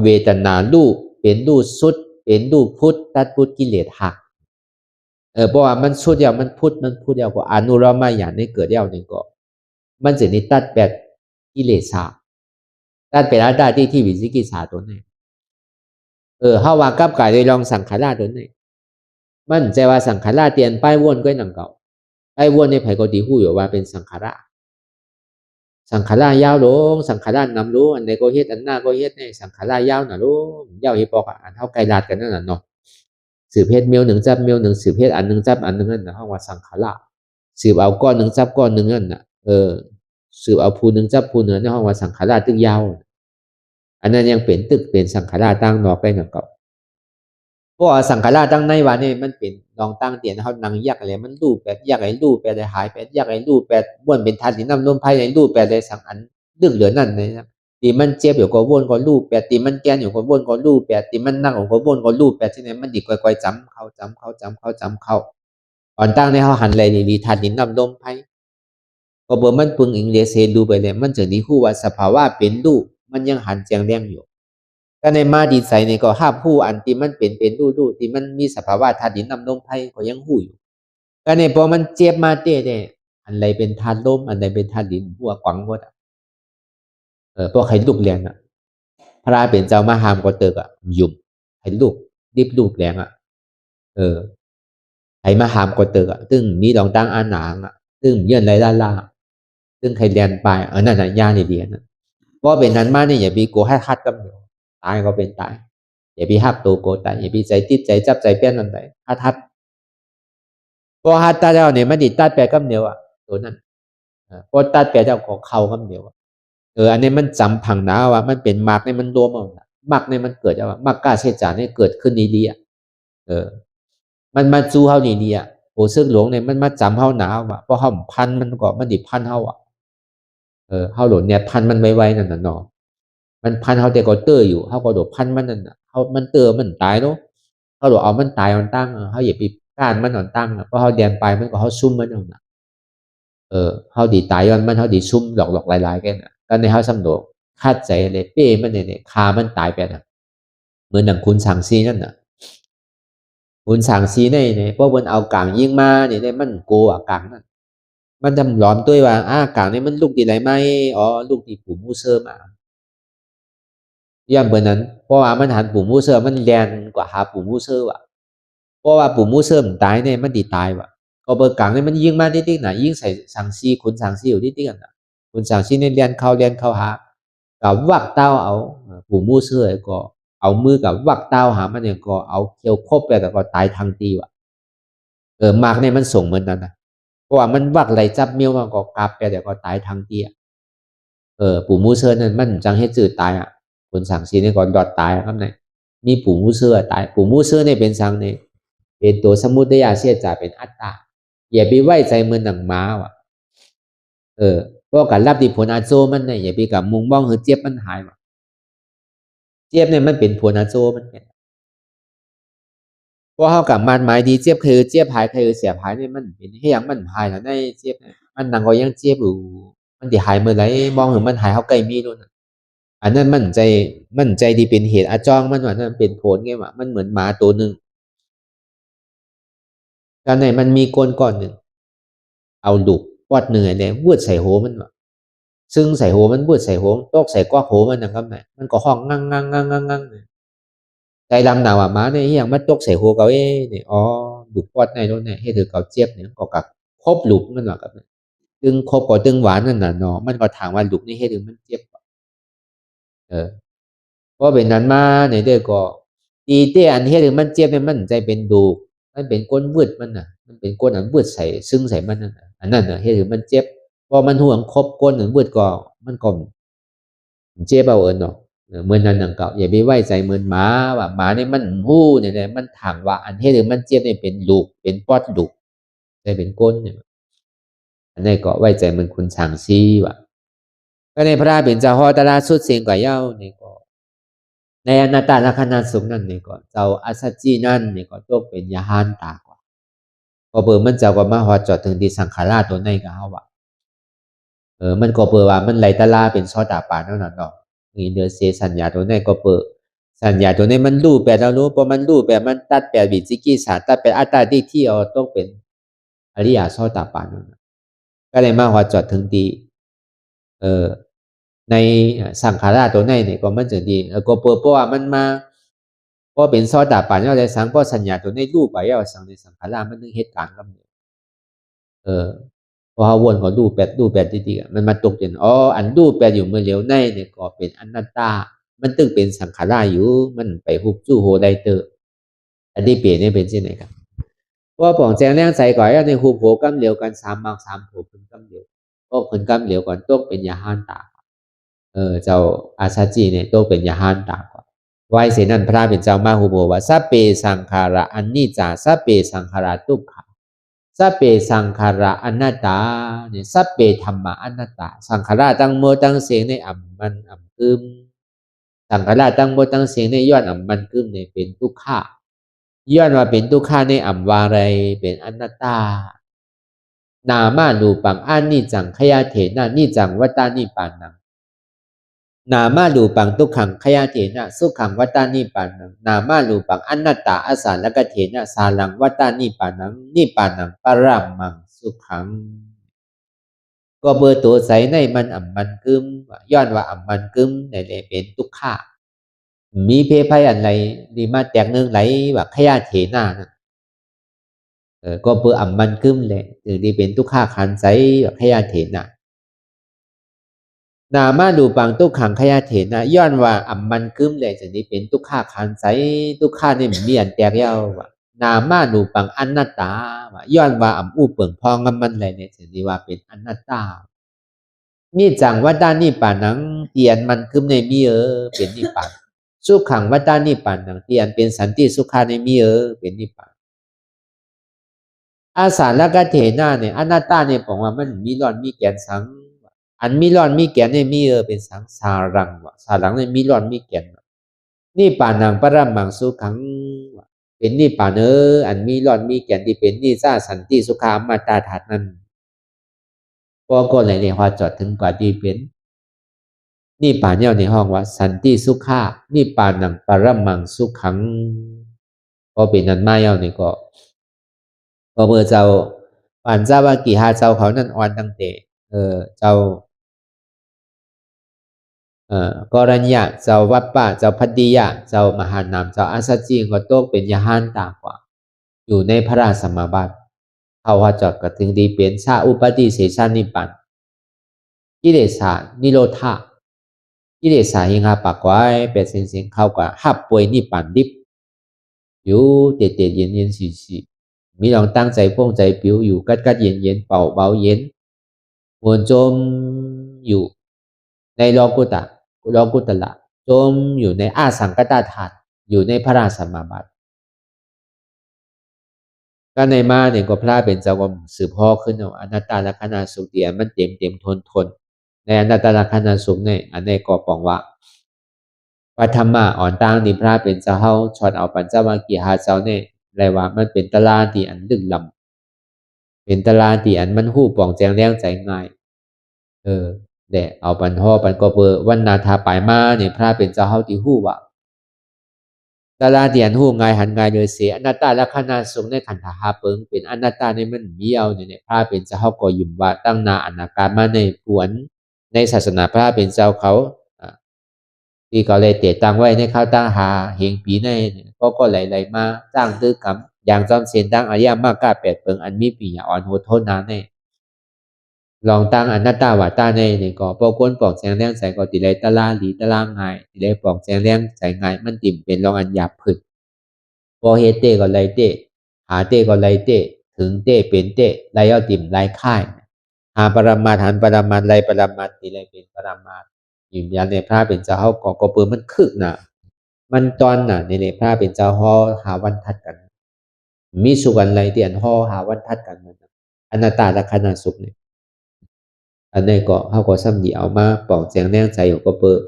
Speaker 3: เวทนารู้เป็นรู้สุดเป็นรู้พุทธตัดพุทธกิเลสหักเพราะว่ามันสุดแล้วมันพุทธแล้วก็อนุรามายานในเกิดแล้วนี่ก็มันจะนิตัดแบบกิเลสตัดไปแล้วได้ที่วิจิกิจฉาตัวนี้เฮาว่ากับกายโดยลองสังขารตัวนี้มันใจว่าสังขารเตียนป้ายวนก็นังเก่าป้ายวนในไผก็ดีหู้อยู่ว่าเป็นสังขารยาวลงสังขารนำรู้อันใดก็เฮ็ดอันหน้าก็เฮ็ดในสังขารยาวน่ะลงยาวอีปอกอันเฮาไกลลาดกันนั่นน่ะเนาะสืบเพชรเมียวหนึ่งจับเมียวหนึ่งสืบเพชรอันหนึ่งจับอันหนึ่งนั่นน่ะเฮาว่าสังขารสืบเอาก้อนหนึ่งจับก้อนหนึ่งนั่นน่ะสืบเอาภูหนึ่งจับภูหนึ่งในห้องว่าสังขารตึกยาวอันนั้นยังเป็นตึกเป็นสังขารตั้งนอกไปนังเก่าเพราะสังขารตั้งในวันนี้มันเป็นลองตั้งเตียนเขานั่งยักอะไรมันรูปแบบยักไอ้รูปแบบหายไปยักไอ้รูปแบบบ้วนเป็นธาตุน้ำนมไผ่ไอ้รูปแบบได้สังอันดึกเหลือนั่นนะครับตีมันเจ็บอยู่ก็วนก็รูปแบบตีมันแกนอยู่ก็วนก็รูปแบบตีมันนั่งอยู่ก็วนก็รูปแบบที่ไหนมันดีก่อยๆจำเข้าอ่อนตั้งในเขาหันเลยดีธาตุน้ำนมไผ่ก็บ่มันปึงอิงเลเซดูไปเลยมันจะดีคู่ว่าสภาวะเป็นรูปมันยังหันแจงแดงอยู่ก็ในมาดีใจนี่ก็ห้าผู้อันที่มันเป็นดูที่มันมีสภาวะธาตุดินน้ำลมไฟก็ยังหู้อยู่ก็ในพอมันเจ็บมาเต้เนี่ยอันใดเป็นธาตุลมอันใดเป็นธาตุดินหัวกวังหมดพวกใครลูกแรงพระเป็นเจ้ามาหามก็เติกยุ่มให้ลูกดิบลูกแรงใครมาหามก็เติกซึ่งมีดองตั้งอาหนางซึ่งเยื่อไรล่าซึ่งใครเรียนไปนั่นน่ะยาในเรียนเพราะเป็นนั้นมาเนี่ยอย่าไปโกให้คัดกับเดียวตายก็เป็นตายอย่าไปหักตัวโกตายอย่าไปใจติดใจจับใจเปี้ยนนั่นไปฮัดพอฮัดตาเจ้าเนี่ยมันดิตัดแปลกำเดียวตัวนั้นพอตัดแปลเจ้าของเขากำเดียวอันนี้มันจำพังนะว่ามันเป็นมากเนี่ยมันรวมเอามากเนี่ยมันเกิดจากว่ามากกล้าเชจาเนี่ยเกิดขึ้นดีมันมาจูเฮาดีโอ้ซึ่งหลวงเนี่ยมันมาจำเฮาหนาว่าเพราะเฮาพันมันก็มันดิพันเฮาเฮาหลวงเนี่ยพันมันไวๆนั่นน่ะเนาะมันพันเขาแต่ก็เตออยู่เขาก็โดดพันมันนั่นเขามันเตอมันตายเนาะเขาโดดเอามันตายมันตั้งเขาอย่าไปก้านมันนอนตั้งเพราะเขาเดียนไปมันก็เขาซุ่มมันเอาน่ะเขาดีตายมันเขาดีซุ่มหลอกหลายๆกันก็ในเขาสำโดคาดใจเลยเป้มันเนี่ยคามันตายไปน่ะเหมือนหนังคุณสังซีนั่นน่ะคุณสังซีเนี่ยเพราะมันเอากลางยิงมาเนี่ยมันโกะกลางนั่นมันทำหลอมตัวว่ากลางนี่มันลูกดีไรไหมลูกที่ปู่มูเซอร์มาย่ำเบอร์นั้นเพราะว่ามันหันปู่มูเซอร์มันแรงกว่าหาปู่มูเซอร์เพราะว่าปู่มูเซอร์มันตายเนี่ยมันดีตายก็เบอร์กลางเนี่ยมันยิงมาติ๊กๆนะยิงใส่สังซีคุณสังซีอยู่ติ๊กๆนะคุณสังซีเนี่ยเรียนเข้าหากับวักเต้าเอาปู่มูเซอร์ก็เอามือกับวักเต้าหามันเนี่ยก็เอาเคียวคบไปแต่ก็ตายทางตีมากเนี่ยมันส่งเหมือนนั้นนะเพราะว่ามันวักไหลจับเมียวมันก็กลับไปแต่ก็ตายทางตีปู่มูเซอร์นั่นมันจังให้จืดตายคนสั่งซีนี่ก่อนดอดตายครับเนี่ยมีปู่มูเซอร์ตายปู่มูเซอร์เนี่ยเป็นสังเนี่ยเป็นตัวสมุทัยเสียจ่าเป็นอัตตาอย่าไปไว้ใจมือหนังม้าเพราะการรับที่ผลอาโจมันเนี่ยอย่าไปกับมุงบ้องหรือเจี๊ยบมันหายเจี๊ยบเนี่ยมันเป็นผลอาโจมันเป็นเพราะเขากับมันหมายดีเจี๊ยบคือเจี๊ยบหายคือเสียหายเนี่ยมันเป็นให้ยังมันหายแล้วในเจี๊ยบเนี่ยมันหนังก็ยังเจี๊ยบอยู่ มันสิหายเมื่อไหร่มองเห็นมันหายเฮาใกล้มีโน่นน่ะอันนั้นมั่นใจที่เป็นเหตุอาจองมันว่านั่นเป็นผลไงว่ามันเหมือนหมาตัวหนึ่งตอนไหนมันมีก้นก้อนหนึ่งเอาลูกปอดเหนื่อยเนี่ยวืดใส่โหมันว่าซึ่งใส่โหมันวืดใส่โหตกใส่กว่าโหมันนะครับไหนมันก็ห้องงั่งงั่งงั่งงั่งงั่งใจลำหนาวหมาเนี่ยยังมันตกใส่โหเขาเนี่ยอ๋อลูกปอดในโน่นเนี่ยให้ถือเขาเจ็บเนี่ยก็กับครบลูกมันว่ากับตึงครบก็ตึงหวานนั่นน่ะเนาะมันก็ถามว่าลูกนี่ให้ถือมันเจ็บเพราะเป็นนั้นมาในเด้อก็ตีเตี้ยอันเฮ็ดให้มันเจ็บเนี่ยมันใจเป็นดูกมันเป็นก้นวืดมันน่ะมันเป็นก้นอันวืดใส่ซึ่งใส่มันนั่นน่ะอันนั้นน่ะเฮ็ดให้มันเจ็บพอมันห่วงครบก้นอันวืดก็มันก็เจ็บเอาเนาะเหมือนนั้นนั่นก็อย่าไปไว้ใจเหมือนหมาว่าหมาเนี่ยมันฮู้เนี่ยมันถามว่าอันเฮ็ดให้มันเจ็บเนี่ยเป็นลูกเป็นปอดลูกได้เป็นก้นเนี่ยอันนี้ก็ไว้ใจเหมือนคุณช่างซีว่าก็ในพระเป็นเจ้าฮอตราสุดเสียงกว่าเย้านี่ก็ในอนัตตลักษณะสงฆ์นั่นนี่ก็เจ้าอาสัจจีนั่นนี่ก็ต้องเป็นยาหานตากว่าก็เปิดมันเจ้าก็มาฮอดจอดถึงที่สังขารตัวในก็เฮาว่ามันก็เปิดว่ามันไหลตะลาเป็นซอตาปานนั่นน่ะเนาะนี่เดือเสสัญญาตัวในก็เปิดสัญญาตัวในมันรู้แปดแล้วรู้พอมันรู้แปดมันตัดแปดวิจิกิจฉาตัดแปดอัตตาที่ที่เอาต้องเป็นอริยซอตาปานนั่นก็เลยมาฮอดจอดถึงที่ในสังขารตัวในนี่ก็มันจะดีก็เปิดเพราะว่ามันมาพอเป็นซอดาปานเอาได้สังเพราะสัญญาตัวในรูปไปเอาสังในสังขารมันนึงเหตุการณ์กับพอเฮาวนก็รูปแปดดีๆมันมาตกเป็นอ๋ออันรูปแปดอยู่เมื่อเหลียวในนี่ก็เป็นอนัตตามันตึงเป็นสังขารอยู่มันไปฮุบจู้โหได้เตออันนี้เปลี่ยนนี่เป็นจังได๋ครับเพราะป่องแจงแรงใส่ก่อยในฮุบโหกำเหลียวกัน3บาง3โหเพิ่นกำเหลียวก็เพิ่นกำเหลียวก่อนตกเป็นยาหานตาเจ้าอาชาจีเนี่ยโตเป็นยาหานตากว่าไว้เสนั้นพระเป็นเจ้ามาหูโบว่าสัพเปสังขาระอันนิจจาสัพเปสังขาระทุกขาสัพเปสังขาระอนัตตาเนี่ยสัพเปธรรมะอนัตตาสังขาระตั้งโมตั้งเสียงในอ่ำมันอ่ำกึมสังขาระตั้งโมตั้งเสียงในย้อนอ่ำมันกึมเนี่ยเป็นทุกขาย้อนว่าเป็นทุกขาในอ่ำวาไรเป็นอนัตตานามานูปังอานิจังขยาเถนะนิจังวัตตานิปานังนามาลูปังทุกขังขยาเถนะสุขังวัตตานิปานังนามาลูปังอนัตตาอสารกเถนะสารังวัตตานิปานังนิปานังปรัมมังสุขังก็เบอร์ตัวใสในมันอ่ำมันกึมย้อนว่าอ่ำมันกึมในเป็นทุกขามีเพภัยอันไรดีมาแตกเนื่องไหลว่าขยาเถนะนะก็เบอร์อ่ำมันกึมเลยหรือดีเป็นทุกขาขันใจว่าขยาเถนะนามาดูปังทุกขังขยาเถนะย้อนว่าอัมมันกึมเลยจะนี้เป็นทุกขาขันใจทุกขาเนี่ยมีอันแตกยาวว่านามาดูปังอนัตตาว่าย้อนว่าอัมอู้เปิงพองงมันเลยเนี่ยจะนี้ว่าเป็นอนัตตานี่จังว่าด้านนี้ป่านังเตียนมันกึมในมีเป็นนิพพานสุขังว่าด้านนี้ป่านังเตียนเป็นสันติสุขาในมีเป็นนิพพานอาสาและกเถนะเนี่ยอนัตตาเนี่ยบอกว่ามันมีร้อนมีแกนสังอันมีร้อนมีแก่นเนี่ยมีเป็นสังสารังวะสารังเนี่ยมีร้อนมีแก่นนี่ป่านังปรมังสุขังเป็นนี่ป่าอันมีร้อนมีแก่นที่เป็นนี่ซาสันติสุขามาตาถัดนั้นก็เลยในว่าจอดถึงกว่าที่เป็นนี่ป่าเนี่ยในห้องว่าสันติสุขานี่ป่านังปรมังสุขังก็เป็นนั้นมาเย้านี่ก็เมื่อเจ้าป่านเจ้าว่ากี่หาเจ้าเขานั่นอ่อนตั้งแต่เจ้ากรณียะเจ้าวัปปะเจ้าพัดดียะเจ้ามหานามเจ้าอาสัจจิก็ตกเป็นยหานตากว่าอยู่ในพระราชสมาบัติเขาว่าจอดก็ถึงดีเป็นชาอุปติเสสานิปันกิเลสานิโรธากิเลสาหิงาปากไว้เป็นเสียงเข้ากว่าหับป่วยนิปันดิบอยู่เด็ดเย็นสีมีลองตั้งใจพ่งใจผิวอยู่กัดเย็นเป่าเบาเย็นมวลจมอยู่ในโลกุตละจมอยู่ในอาสังกตธาตุอยู่ในพระราชสมาบัติก็ในมาเนี่ยก็พระเป็นเจ้าก็สืบพ่อขึ้นเอาอนัตตลักษณะสุขเดียมันเต็มทนในอนัตตลักษณะสุขเนี่ยอันนี้ก็ปองว่าธรรมะอ่อนต่างนี่พระเป็นเจ้าเฮาช็อตเอาปัญจวัคคีย์หาเจ้าเนี่ยไรว่ามันเป็นตลาดที่อันลึกล้ำเป็นตลาดที่อันมันหู้ปองแจงแรงใจง่าย แดะเอาปันห่อปันก็เบอวันนาทาปลายมาเนี่ยพระเป็นเจ้าเฮาที่ฮู้ว่าตาลาเดียนฮู้ง่ายหันง่ายโดยเสียอนัตตาลักษณะทรงในขันธหาเปิงเป็นอนัตตาในมันเดียวเนี่ยพระเป็นเจ้าเฮาก็ยุ่มว่าตั้งนาอนาการมาในผวนในศาสนาพระเป็นเจ้าเขาที่เขาเลยเตะตั้งไว้ในข้าวตั้งหาเฮงปีในก็ไหลมาจ้างตื้อกำอย่างจอมเสียนตั้งอายามากกาแปดเปิงอันมีปีอ่อนโหดโทษนาในลองตั้งอนัตตาวาตาในก็ปกวนปอกแสงแรงใส่ก็ติเลยตะลาหลีตะลางง่ายติเลยปอกแสงแรงใส่ง่ายมันติ่มเป็นรองอันหยาบผึดพอเฮเตก็ไหลเตหาเตก็ไหลเตถึงเตเป็นเตไหลเอาติ่มไหลค่ายหาปรมาหันปรมาไหลปรมาติเลยเป็นปรมายืนยันในพระเป็นเจ้าเฮาก็เปิดมันคึกน่ะมันตอนน่ะในพระเป็นเจ้าฮอหาวันทัดกันมีสุกันไหลเตียนฮอหาวันทัดกันอนัตตาลักษณะสุขเนี่ยอันนี้ก็เฮาก็ซ้ำดีเอามาปอกแจงแนงใจก็เปิด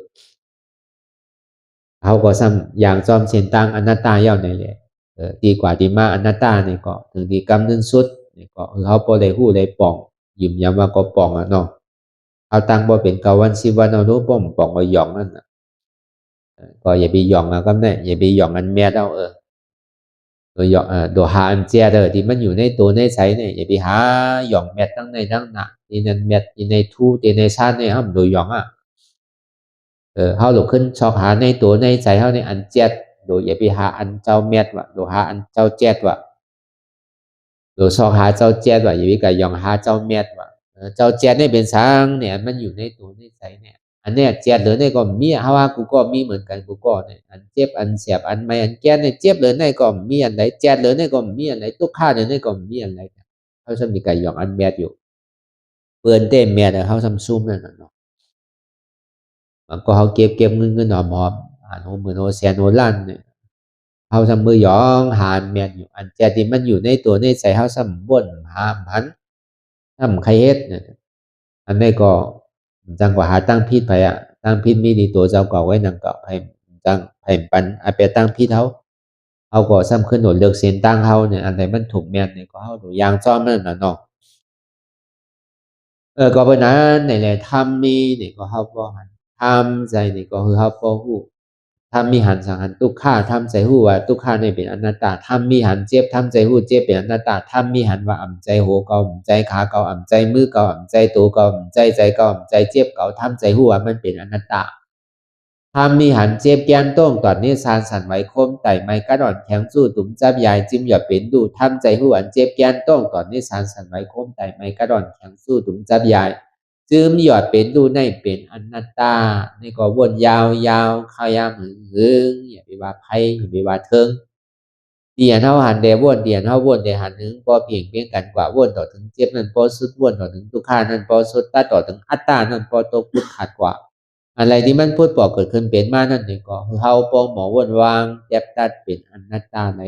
Speaker 3: เฮาก็ซ้ำอย่างจอมเสียนตังอนัตตาเย้าในแหละดีกว่าดีมาอนัตตานี่ก็ถึงดีกำนึงสุดนี่ก็เฮาบ่ได้ฮู้ได้ป้องยิ้มย้ำว่าก็ป้องอ่ะเนาะเอาตังบ่เป็นกาวัน10วันเอารู้ป้องป้องก็หยองนั่นน่ะก็อย่าไปหยองเอาก็ได้อย่าไปหยองอันแม่เอาตัวหยองตัวหาอันเจียที่มันอยู่ในตัวในไสเนี่ยอย่าไปหาหยองแมททั้งในทั้งหน้าที่นั่นแมทที่ในทูที่ในชาติเนี่ยห้ามโดยหยองเฮาลุกขึ้นชอกหาในตัวในใจเฮาในอันเจ็ดโดยอย่าไปหาอันเจ้าแมทว่ะโดยหาอันเจ้าเจ็ดว่ะโดยชอกหาเจ้าเจ็ดว่ะอย่าไปกะหยองหาเจ้าแมทว่ะเจ้าเจ็ดเนี่ยเป็นสางเนี่ยมันอยู่ในตัวในใจเนี่ยอันเนี้ยเจ็ดเลยเนี่ยก็มีเฮาว่ากูก็มีเหมือนกันกูก็เนี่ยอันเจ็บอันเสียบอันไม่อันแก่เนี่ยเจ็บเลยเนี่ยก็มีอันไหนเจ็ดเลยเนี่ยก็มีอันไหนทุกข์เนี่ยเนี่ยก็มีอันไหนเขาจะมีกะหยองอันแมทอยู่เปิ้นเต้แมทเฮาซ้ำซุ่มนั่นน่ะเนาะมันก็เฮาเก็บเงินหอมๆโหมื่นโหแสนโหล้านเนี่ยเฮาทำมือหยองหารแม่นอยู่อันแจที่มันอยู่ในตัวในใจเฮาซ้ำบ่นหามหันทำใครเฮ็ดเนี่ยอันนี้ก็จังกว่าหาตั้งผิดไปตั้งผิดมีดีตัวเจ้าเก่าไว้นำเก่าให้จังให้ปันอาไปตั้งผิดเฮาก็ซ้ำขึ้นโดดเลือกเส้นตั้งเฮาเนี่ยอันใดมันถูกแม่นเนี่ยก็เฮาดูอย่างซ้อมนั่นน่ะเนาะก็เพราะนั้นนี่แหละธรรมมีนี่ก็เฮาบ่หันธรรมใจนี่ก็คือเฮาบ่ฮู้ ทำมีหันสังหันทุกข้าทำใจหู้ว่าทุกข้าในเป็นอนัตตาทำมีหันเจ็บทำใจหู้เจ็บเป็นอนัตตาทำมีหันว่าอ่ำใจโหเก่าอ่ำใจขาเก่าอ่ำใจมือเก่าอ่ำใจตัวเก่าอ่ำใจใจเก่าอ่ำใจเจ็บเก่าทำใจหู้ว่ามันเป็นอนัตตาทำมีหันเจ็บแกนต้งตอนนี้สารสั่นไหวคมไต่ไม้กระดอนแข็งสู้ตุ่มจับยายจิ้มหยอดเป็นดูทำใจหู้อันเจ็บแกนต้งตอนนี้สารสั่นไหวคมไต่ไม้กระดอนแข็งสู้ตุ่มจับยายจืมหยอดเป็นดูในเป็นอนัตตานี่ก็วนยาวข้ายามหึงอย่าไปว่าไพ่อย่าไปว่าเทิงเดียนเท่าหันเดวนเดียนเท่าวนเดหันหึงพอเพียงเพียงกันกว่าวนต่อถึงเจ็บนั่นพอสุดวนต่อถึงทุกขานั่นพอสุดตาต่อถึงอัตตานั่นพอตกพุทธขาดกว่าอะไรที่มันพูดปอกเกิดขึ้นเป็นมานั่นนี่ก็คือเฮาปองหมอวนวางแยบตัดเป็นอนัตตาไหน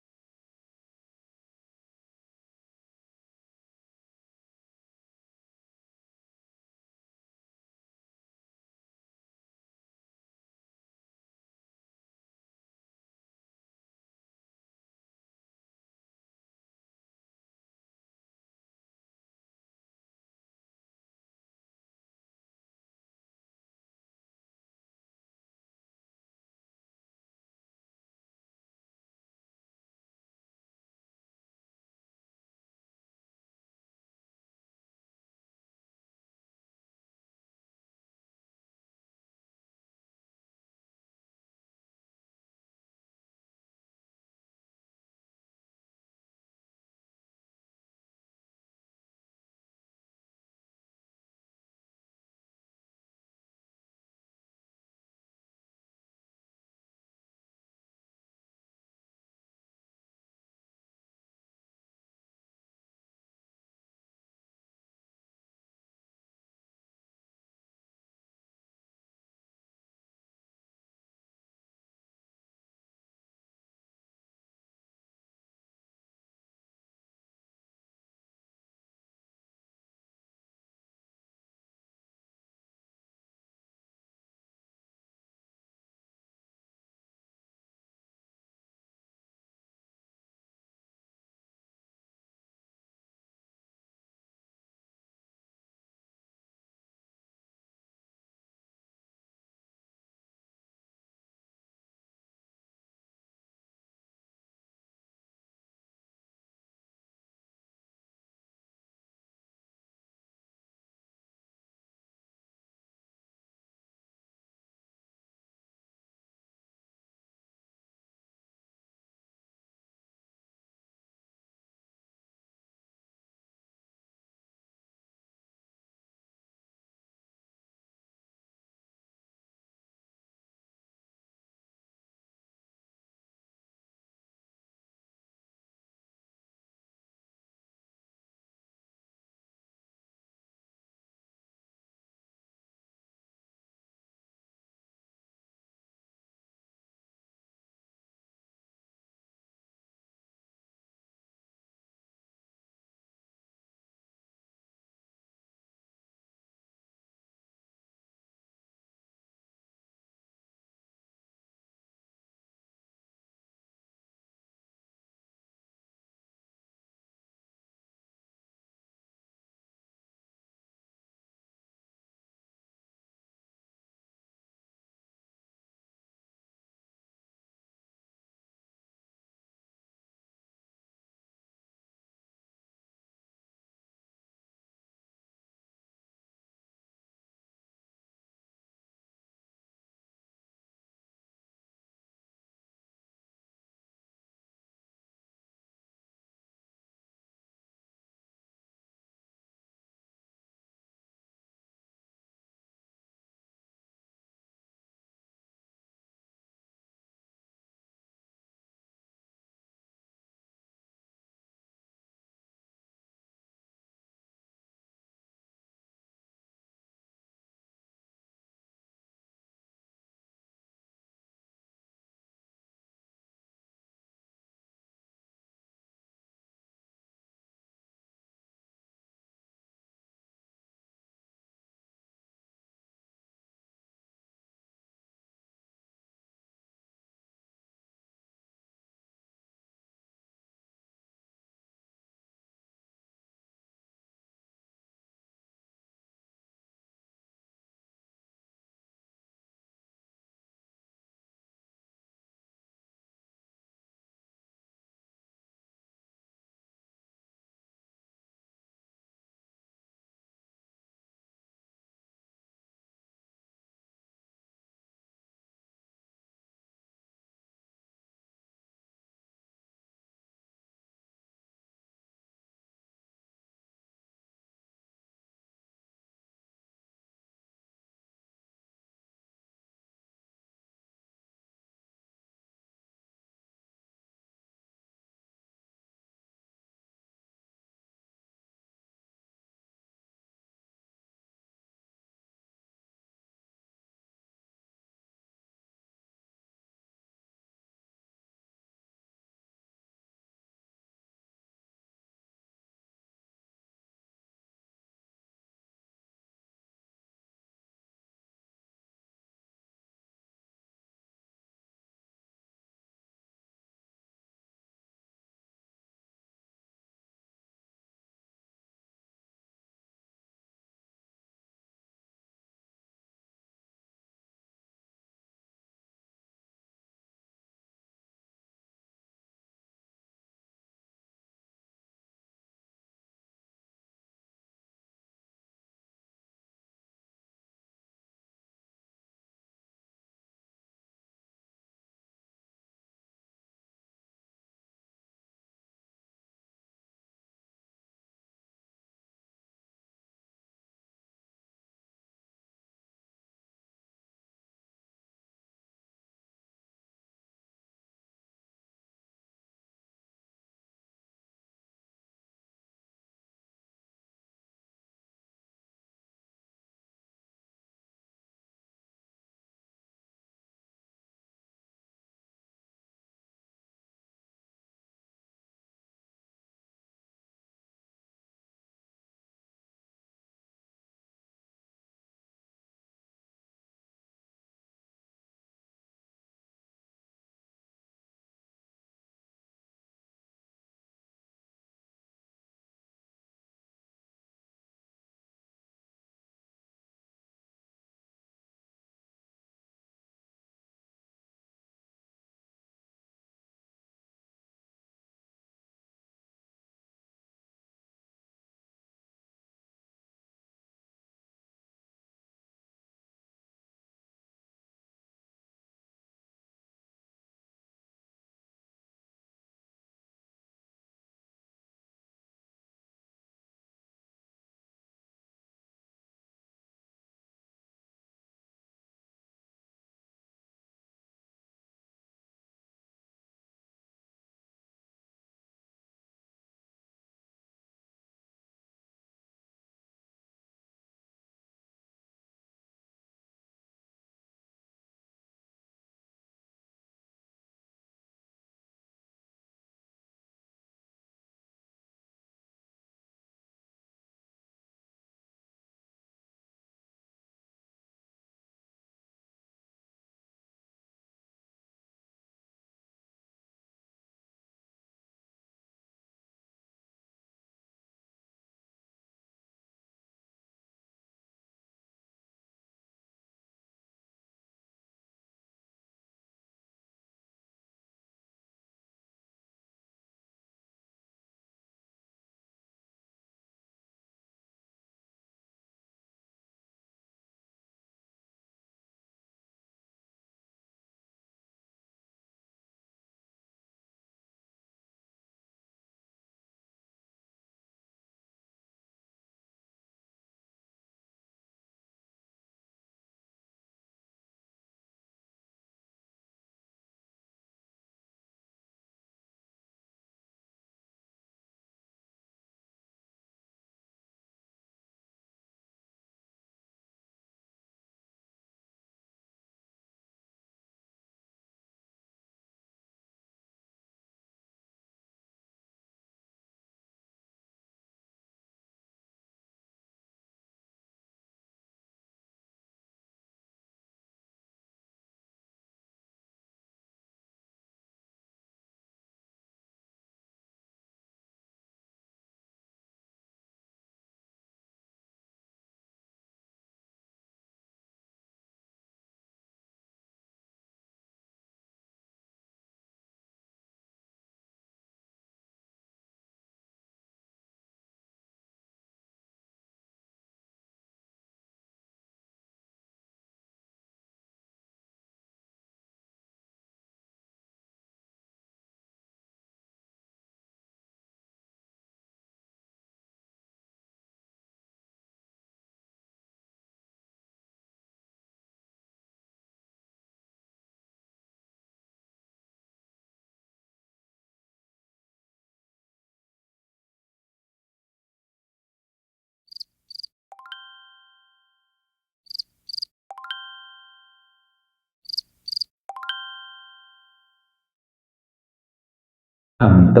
Speaker 1: โต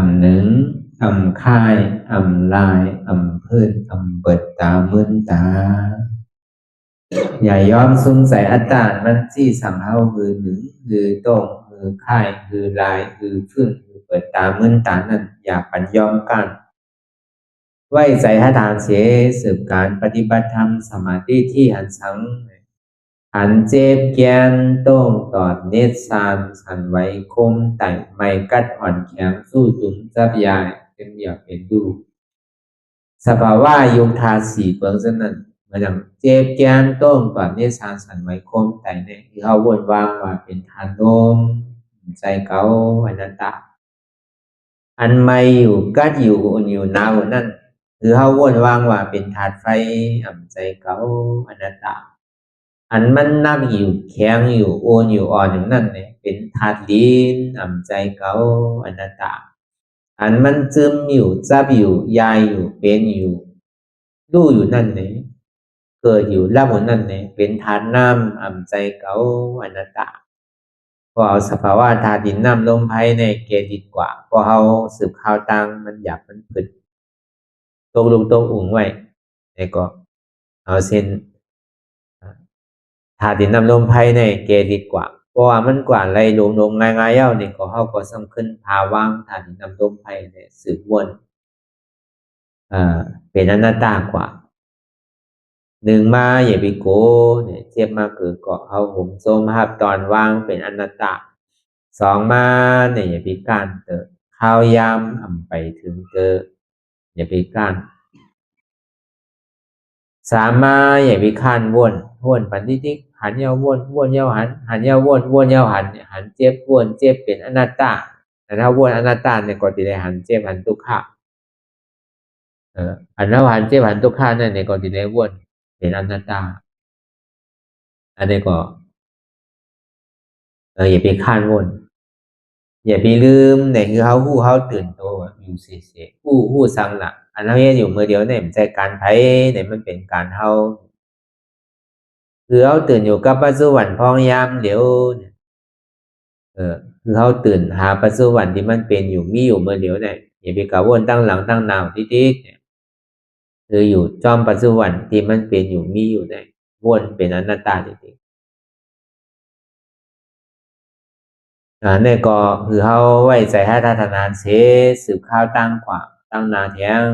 Speaker 1: งหนึ่งค่ายลายพื้นเปิดตามึนตาอย่ายอมสงสัยอัตตามันที่สังเฮาคือหนึ่งคือโตงคือค่ายคือลายคือพื้นคือเปิดตามึนตานั่นอย่าปัญยอมกันไว้ใจให้ทานเสียสืบการปฏิบัติธรรมสมาธิที่หันสังหันเจ็บแกนโต้งตอดเนตรสานสันไว้คมไต่ไม่กัดอ่อนแข็งสู้ตุนจับยายเป็นอยากเป็นดูสภาวะยุคทาสีเปิงสนั่นมันอย่างเจ็บแกนโต้งตอดเนตรสานสันไว้คมไต่เนี่ยที่เขาวนวางว่าเป็นทานลมใจเก่าอนัตตาอันไม่อยู่กัดอยู่อุ่นอยู่หนาวนั่นคือเขาวนวางว่าเป็นธาตุไฟใจเก่าอนัตตาอันมันนักอยู่แข็งอยู่โอนอยู่อ่อนอย่างนั้นเนี่ยเป็นธาตุดินใจเก่าอนัตตาอันมันซึมอยู่จับอยู่ยายอยู่เป็นอยู่รู้อยู่นั่นเนี่ยเกิดอยู่รับอยู่นั่นเนี่ยเป็นธาตุน้ำใจเก่าอนัตตาพอเอาสภาวะธาตุดินน้ำลมไพ่ในเกดีกว่าพอเอาสืบข่าวตังมันอยากมันผึดตกลงตกอุ่งไว้แล้วก็เอาเส้นธาตุดินน้ำลมไพ่ในเกดีกว่าเพราะว่ามันกว่าไรลงง่ายๆเย้านี่ก็เขาก็สำคัญภาวะธาตุดินน้ำลมไพ่เนี่ยสืบวนเป็นอนัตตากว่าหนึ่งมาอย่าไปโกเนี่ยเทียบมาคือก็เอาหุ่มโซมภาพตอนว่างเป็นอนัตตาสองมาเนี่ยอย่าไปก้านเตอข้าวยำไปถึงเตออย่าไปก้านสามมาอย่าไปข้านวนปันทิกหันเยาวนเยาหันเยาวนเยาหันเจ็บวนเจ็บเป็นอนัตตาแต่ถ้าวนอนัตตาเนี่ยก็จะได้หันเจ็บหันทุกขะหันแล้วหันเจ็บหันทุกขะนั่นเนี่ยก็จะได้วนเป็นอนัตตาอันนี้ก็อย่าไปข้านวนอย่าไปลืมเนี่ยคือเขาตื่นตัวอยู่เสียผู้สังหลักอันนั้นอยู่มือเดียวเนี่ยมันใจการไพ่เนี่ยมันเป็นการเฮาคือเขาตื่นอยู่กับปัจจุบันพองยามเดี๋ยวเนี่ยคือเขาตื่นหาปัจจุบันที่มันเป็นอยู่มีอยู่เมื่อเดียวเนี่ยอย่าไปกะวนตั้งหลังตั้งนาวติ๊กเนี่ยคืออยู่จอมปัจจุบันที่มันเป็นอยู่มีอยู่เนี่ยวนเป็นอนัตตาจริงๆเนี่ยก็คือเขาไว้ใจให้ทัศนานเสสืบข้าวตั้งกว่าตั้งนาแทง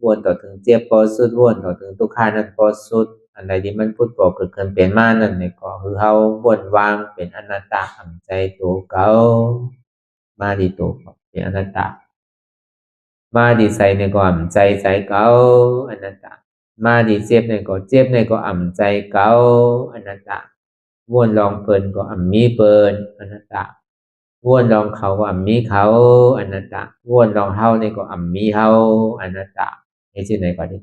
Speaker 1: วนต่อถึงเจ็บปอสุดวนต่อถึงทุกขานั้นปอสุดอะไรที่มันพูดบอกเกิดขึ้นเป็นมานั่นเนี่ยก็คือเขาวนวางเป็นอนัตตาทำใจตัวเก่ามาดีตัวเป็นอนัตตามาดีใส่ในก็อ่ำใจเก่าอนัตตามาดีเจ็บในก็เจ็บในก็อ่ำใจเก่าอนัตตาวนลองเปินก็อ่ำมีเปินอนัตตาวนลองเขาก็อ่ำมีเขาอนัตตาวนลองเฮาในก็อ่ำมีเฮาอนัตตานี่ชื่อไหนก็ได้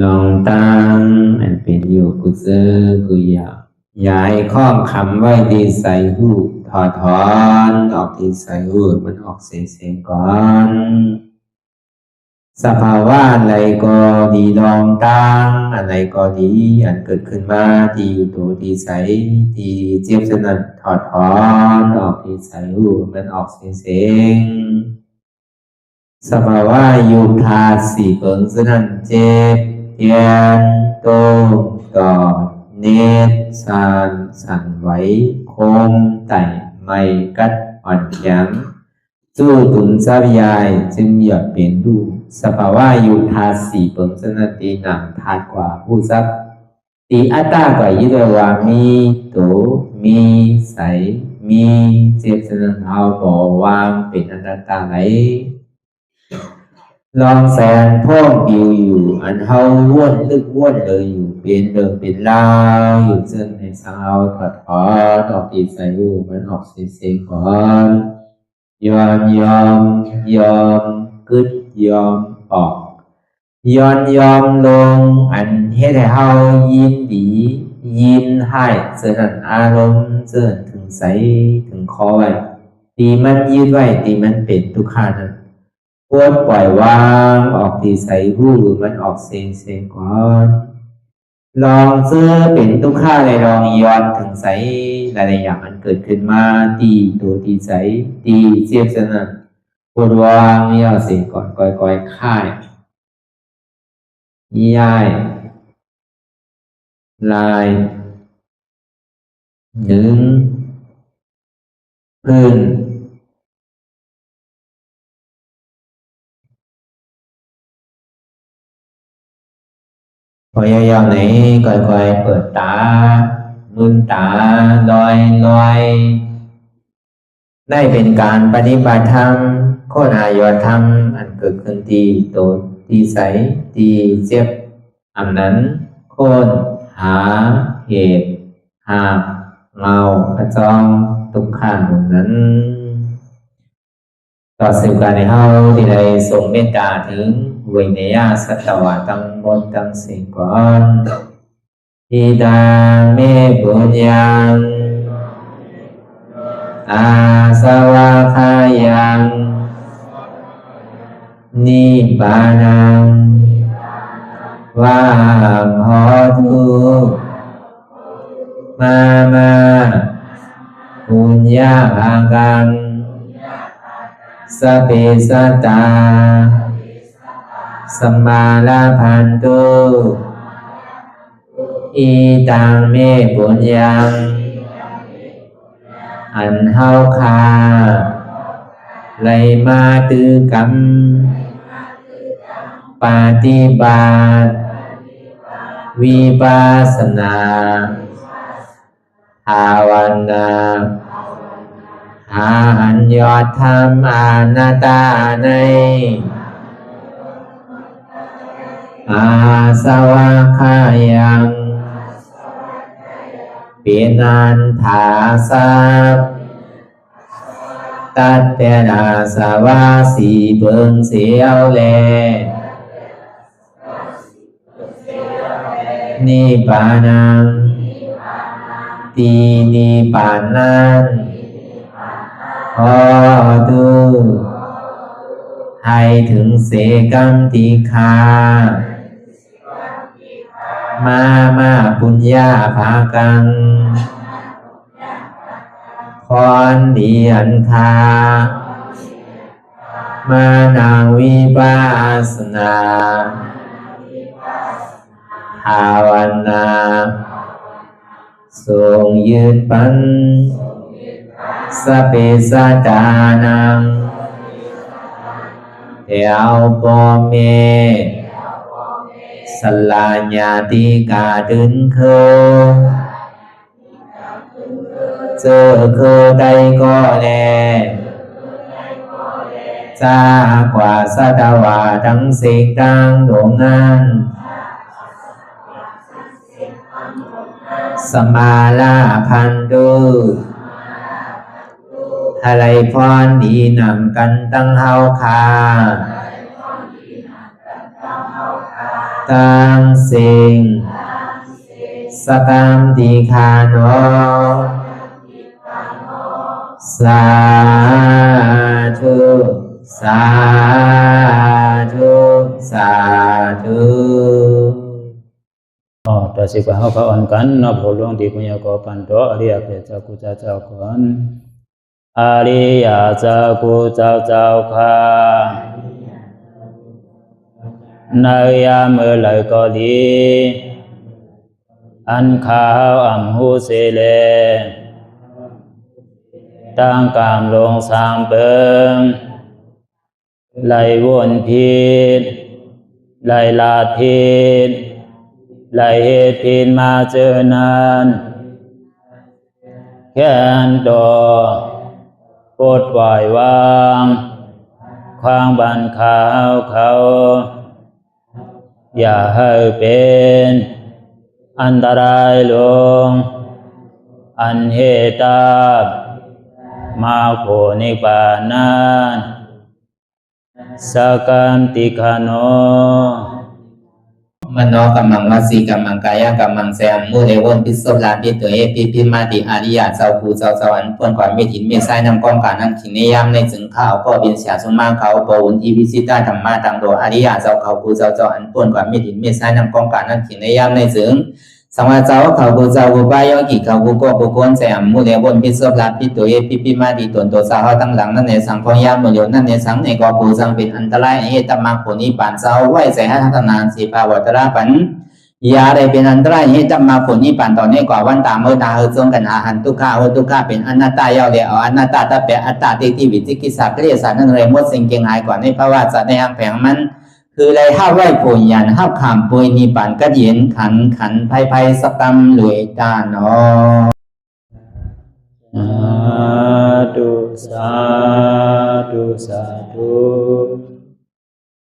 Speaker 1: ลองตั้งอันเป็นอยู่กุศลกุยาย้ายข้องคำไว้ที่ใส่หูถอดถอนออกที่ใส่หูมันออกเสียงก่อนสภาวะอะไรก็ดีลองตั้งอะไรก็ดีอันเกิดขึ้นมาที่อยู่ตัวที่ใส่ที่เจ็บสนั่นถอดถอนออกที่ใส่หูมันออกเสียงสภาวะอยู่ธาตุสี่เปิงสนั่นเจ็บเทียนโตกอดเนตรสั่นไหวโคมไต่ไม่กัดอ่อนแข็งสู้ตุนซับยายจึงหยดเปลี่ยนดูสภาวะอยู่ธาตุสี่เปิงสนั่นตีหนังธาตุกว่าผู้ซับตีอัตตากว่ายึดว่ามีโตมีใสมีเจ็บสนั่นเอาบ่วางเป็นอนัตตาไหลลองแสนพ่องปิวอยู่อันเฮาว่นลึกว่นเลยอยู่เป็นเดิมเป็นลาวอยู่จนในสาวถอดถอนออกตีใส่รูมันออกเสียงก่อนยอมกึดยอมออกยอมลงอันเฮ็ดให้เฮายินดียินให้เจริญอารมณ์เจริญถึงใสถึงคอไว้ตีมันยืดไว้ตีมันเป็นทุกขานั้นปวดปล่อยวางออกที่ใส่หูมันออกเสียงก่อนลองเจอเป็นทุกข้าเลยลองย้อนถึงใส่หลายอย่างมันเกิดขึ้นมาตีตัวที่ใส่ตีเจียบสนั่นปวดวางย่อเสียงก่อนก่อยค่ายย้ายลายดึงพื้นพอยาวๆไหนก่อยเปิดตาลืมตาลอยได้เป็นการปฏิบัติธรรมโคหายอดธรรมอันเกิดขึ้นที่โตที่ใสที่เจ็บอันนั้นโคนหาเหตุหาเงากระจองทุกข้างนั้นต่อสืบการในเฮาที่ได้ส่งเมตตาถึงวิเนยสัตวะตั้งบนตั้งสิ่งก่อนอิดาเมบุญยังอาสวะคายังนิบานังวาหอตุมาปุญญาภากังสเปสัตตาสัมมาลาภันตุอิตังเมปุญญังอันเฮาคาไลมาตือกรรมปฏิบัติวิปัสสนาภาวนาหาอันยอดธรรมอนัตตาในอาสวะคายังเป็นอันถาสัพตัดแต่นาสวะสีเบิงเสียวแลนิพพานังตีนิพพานังขอดูให้ถึงเสกัมติคามาปุญญาภากังพรดีอันคามานังวิปัสสนาภาวนาทรงยืดปันสเปสัตตานังเทวปเมสลาญาติกาดึนเคเจอคือใดก็แลจากว่าสัตวาทั้งสิ่งต่างดวงงานสมาลาพันตุอะไรพรดีนำกันตั้งเฮาคา tăng sinh sa cam tỳ khả nó sa thu sa thu sa thu
Speaker 2: ต่อสิกว่าเฮาพระอ่อนกันเนาะพระหลวงที่ปุญญาก็ปันโตอริยเพศเจ้ากูเจ้าก่อนอริยเจ้ากูเจ้าค่ะในยามเมื่อไหร่ก็ดีอันข้าวอ่ำหูเสเลตั้งกามลงสามเปิงไหลวนพิษไหลลาดพิษไหลเหตุพิษมาเจอนั้นแค่นดอปลดปล่อยวางความบันขาวเขาอย่าให้เป็นอันตรายลงอันเหตุมาโผนิปานันสกันติคโน
Speaker 1: มโนกัมมังวสีกัมมังกายกัมมังแสงมูเอวนพิศพลาภิตัวเอปิพิมาติอาริยะเจ้าภูเจ้าสวรรค์พ้นก่อนเมถินเมษายนำกองการนั่งขินในยามในถึงข้าวก็บินเสียสุมาเขาปวุนทีพิสิตาธรรมะตังโดอาริยะเจ้าเขาภูเจ้าสวรรค์พ้นก่อนเมถินเมษายนำกองการนั่งขินในยามในถึงสังวาเจ้าเขาภูเจ้าภูปายกิเขาภูโกภูโกนแสงมูเอวนพิศพลาภิตัวเอปิพิมาติตนตัวสาวตั้งหลังนั่นในสังพยามโมโยนั่นในสังในกอภูสังเป็นอันตรายเหตุมรรคผลนิพพานเจ้าไหวใส่ให้ทัศนานสีภาวตระปันยาได้เป็นอันตรายให้จำมาผลนี้ปั่นต่อเนื่องกว่าวันตามเมื่อตาเฮจงกันหาหันทุกข้าทุกข้าเป็นอนัตตาเยาเดียวอนัตตาตาเป็นอัตตาที่วิจิกิสาเกลียสารนั่นเลยมดสิ่งเก่งหายกว่าในภาวะสัตว์ในอังแผงมันคือไรห้าไหวผลยันห้าขามปุยนิปั่นก็เย็นขันภัยสกรรมรวยตาเนาะ
Speaker 2: สาธุ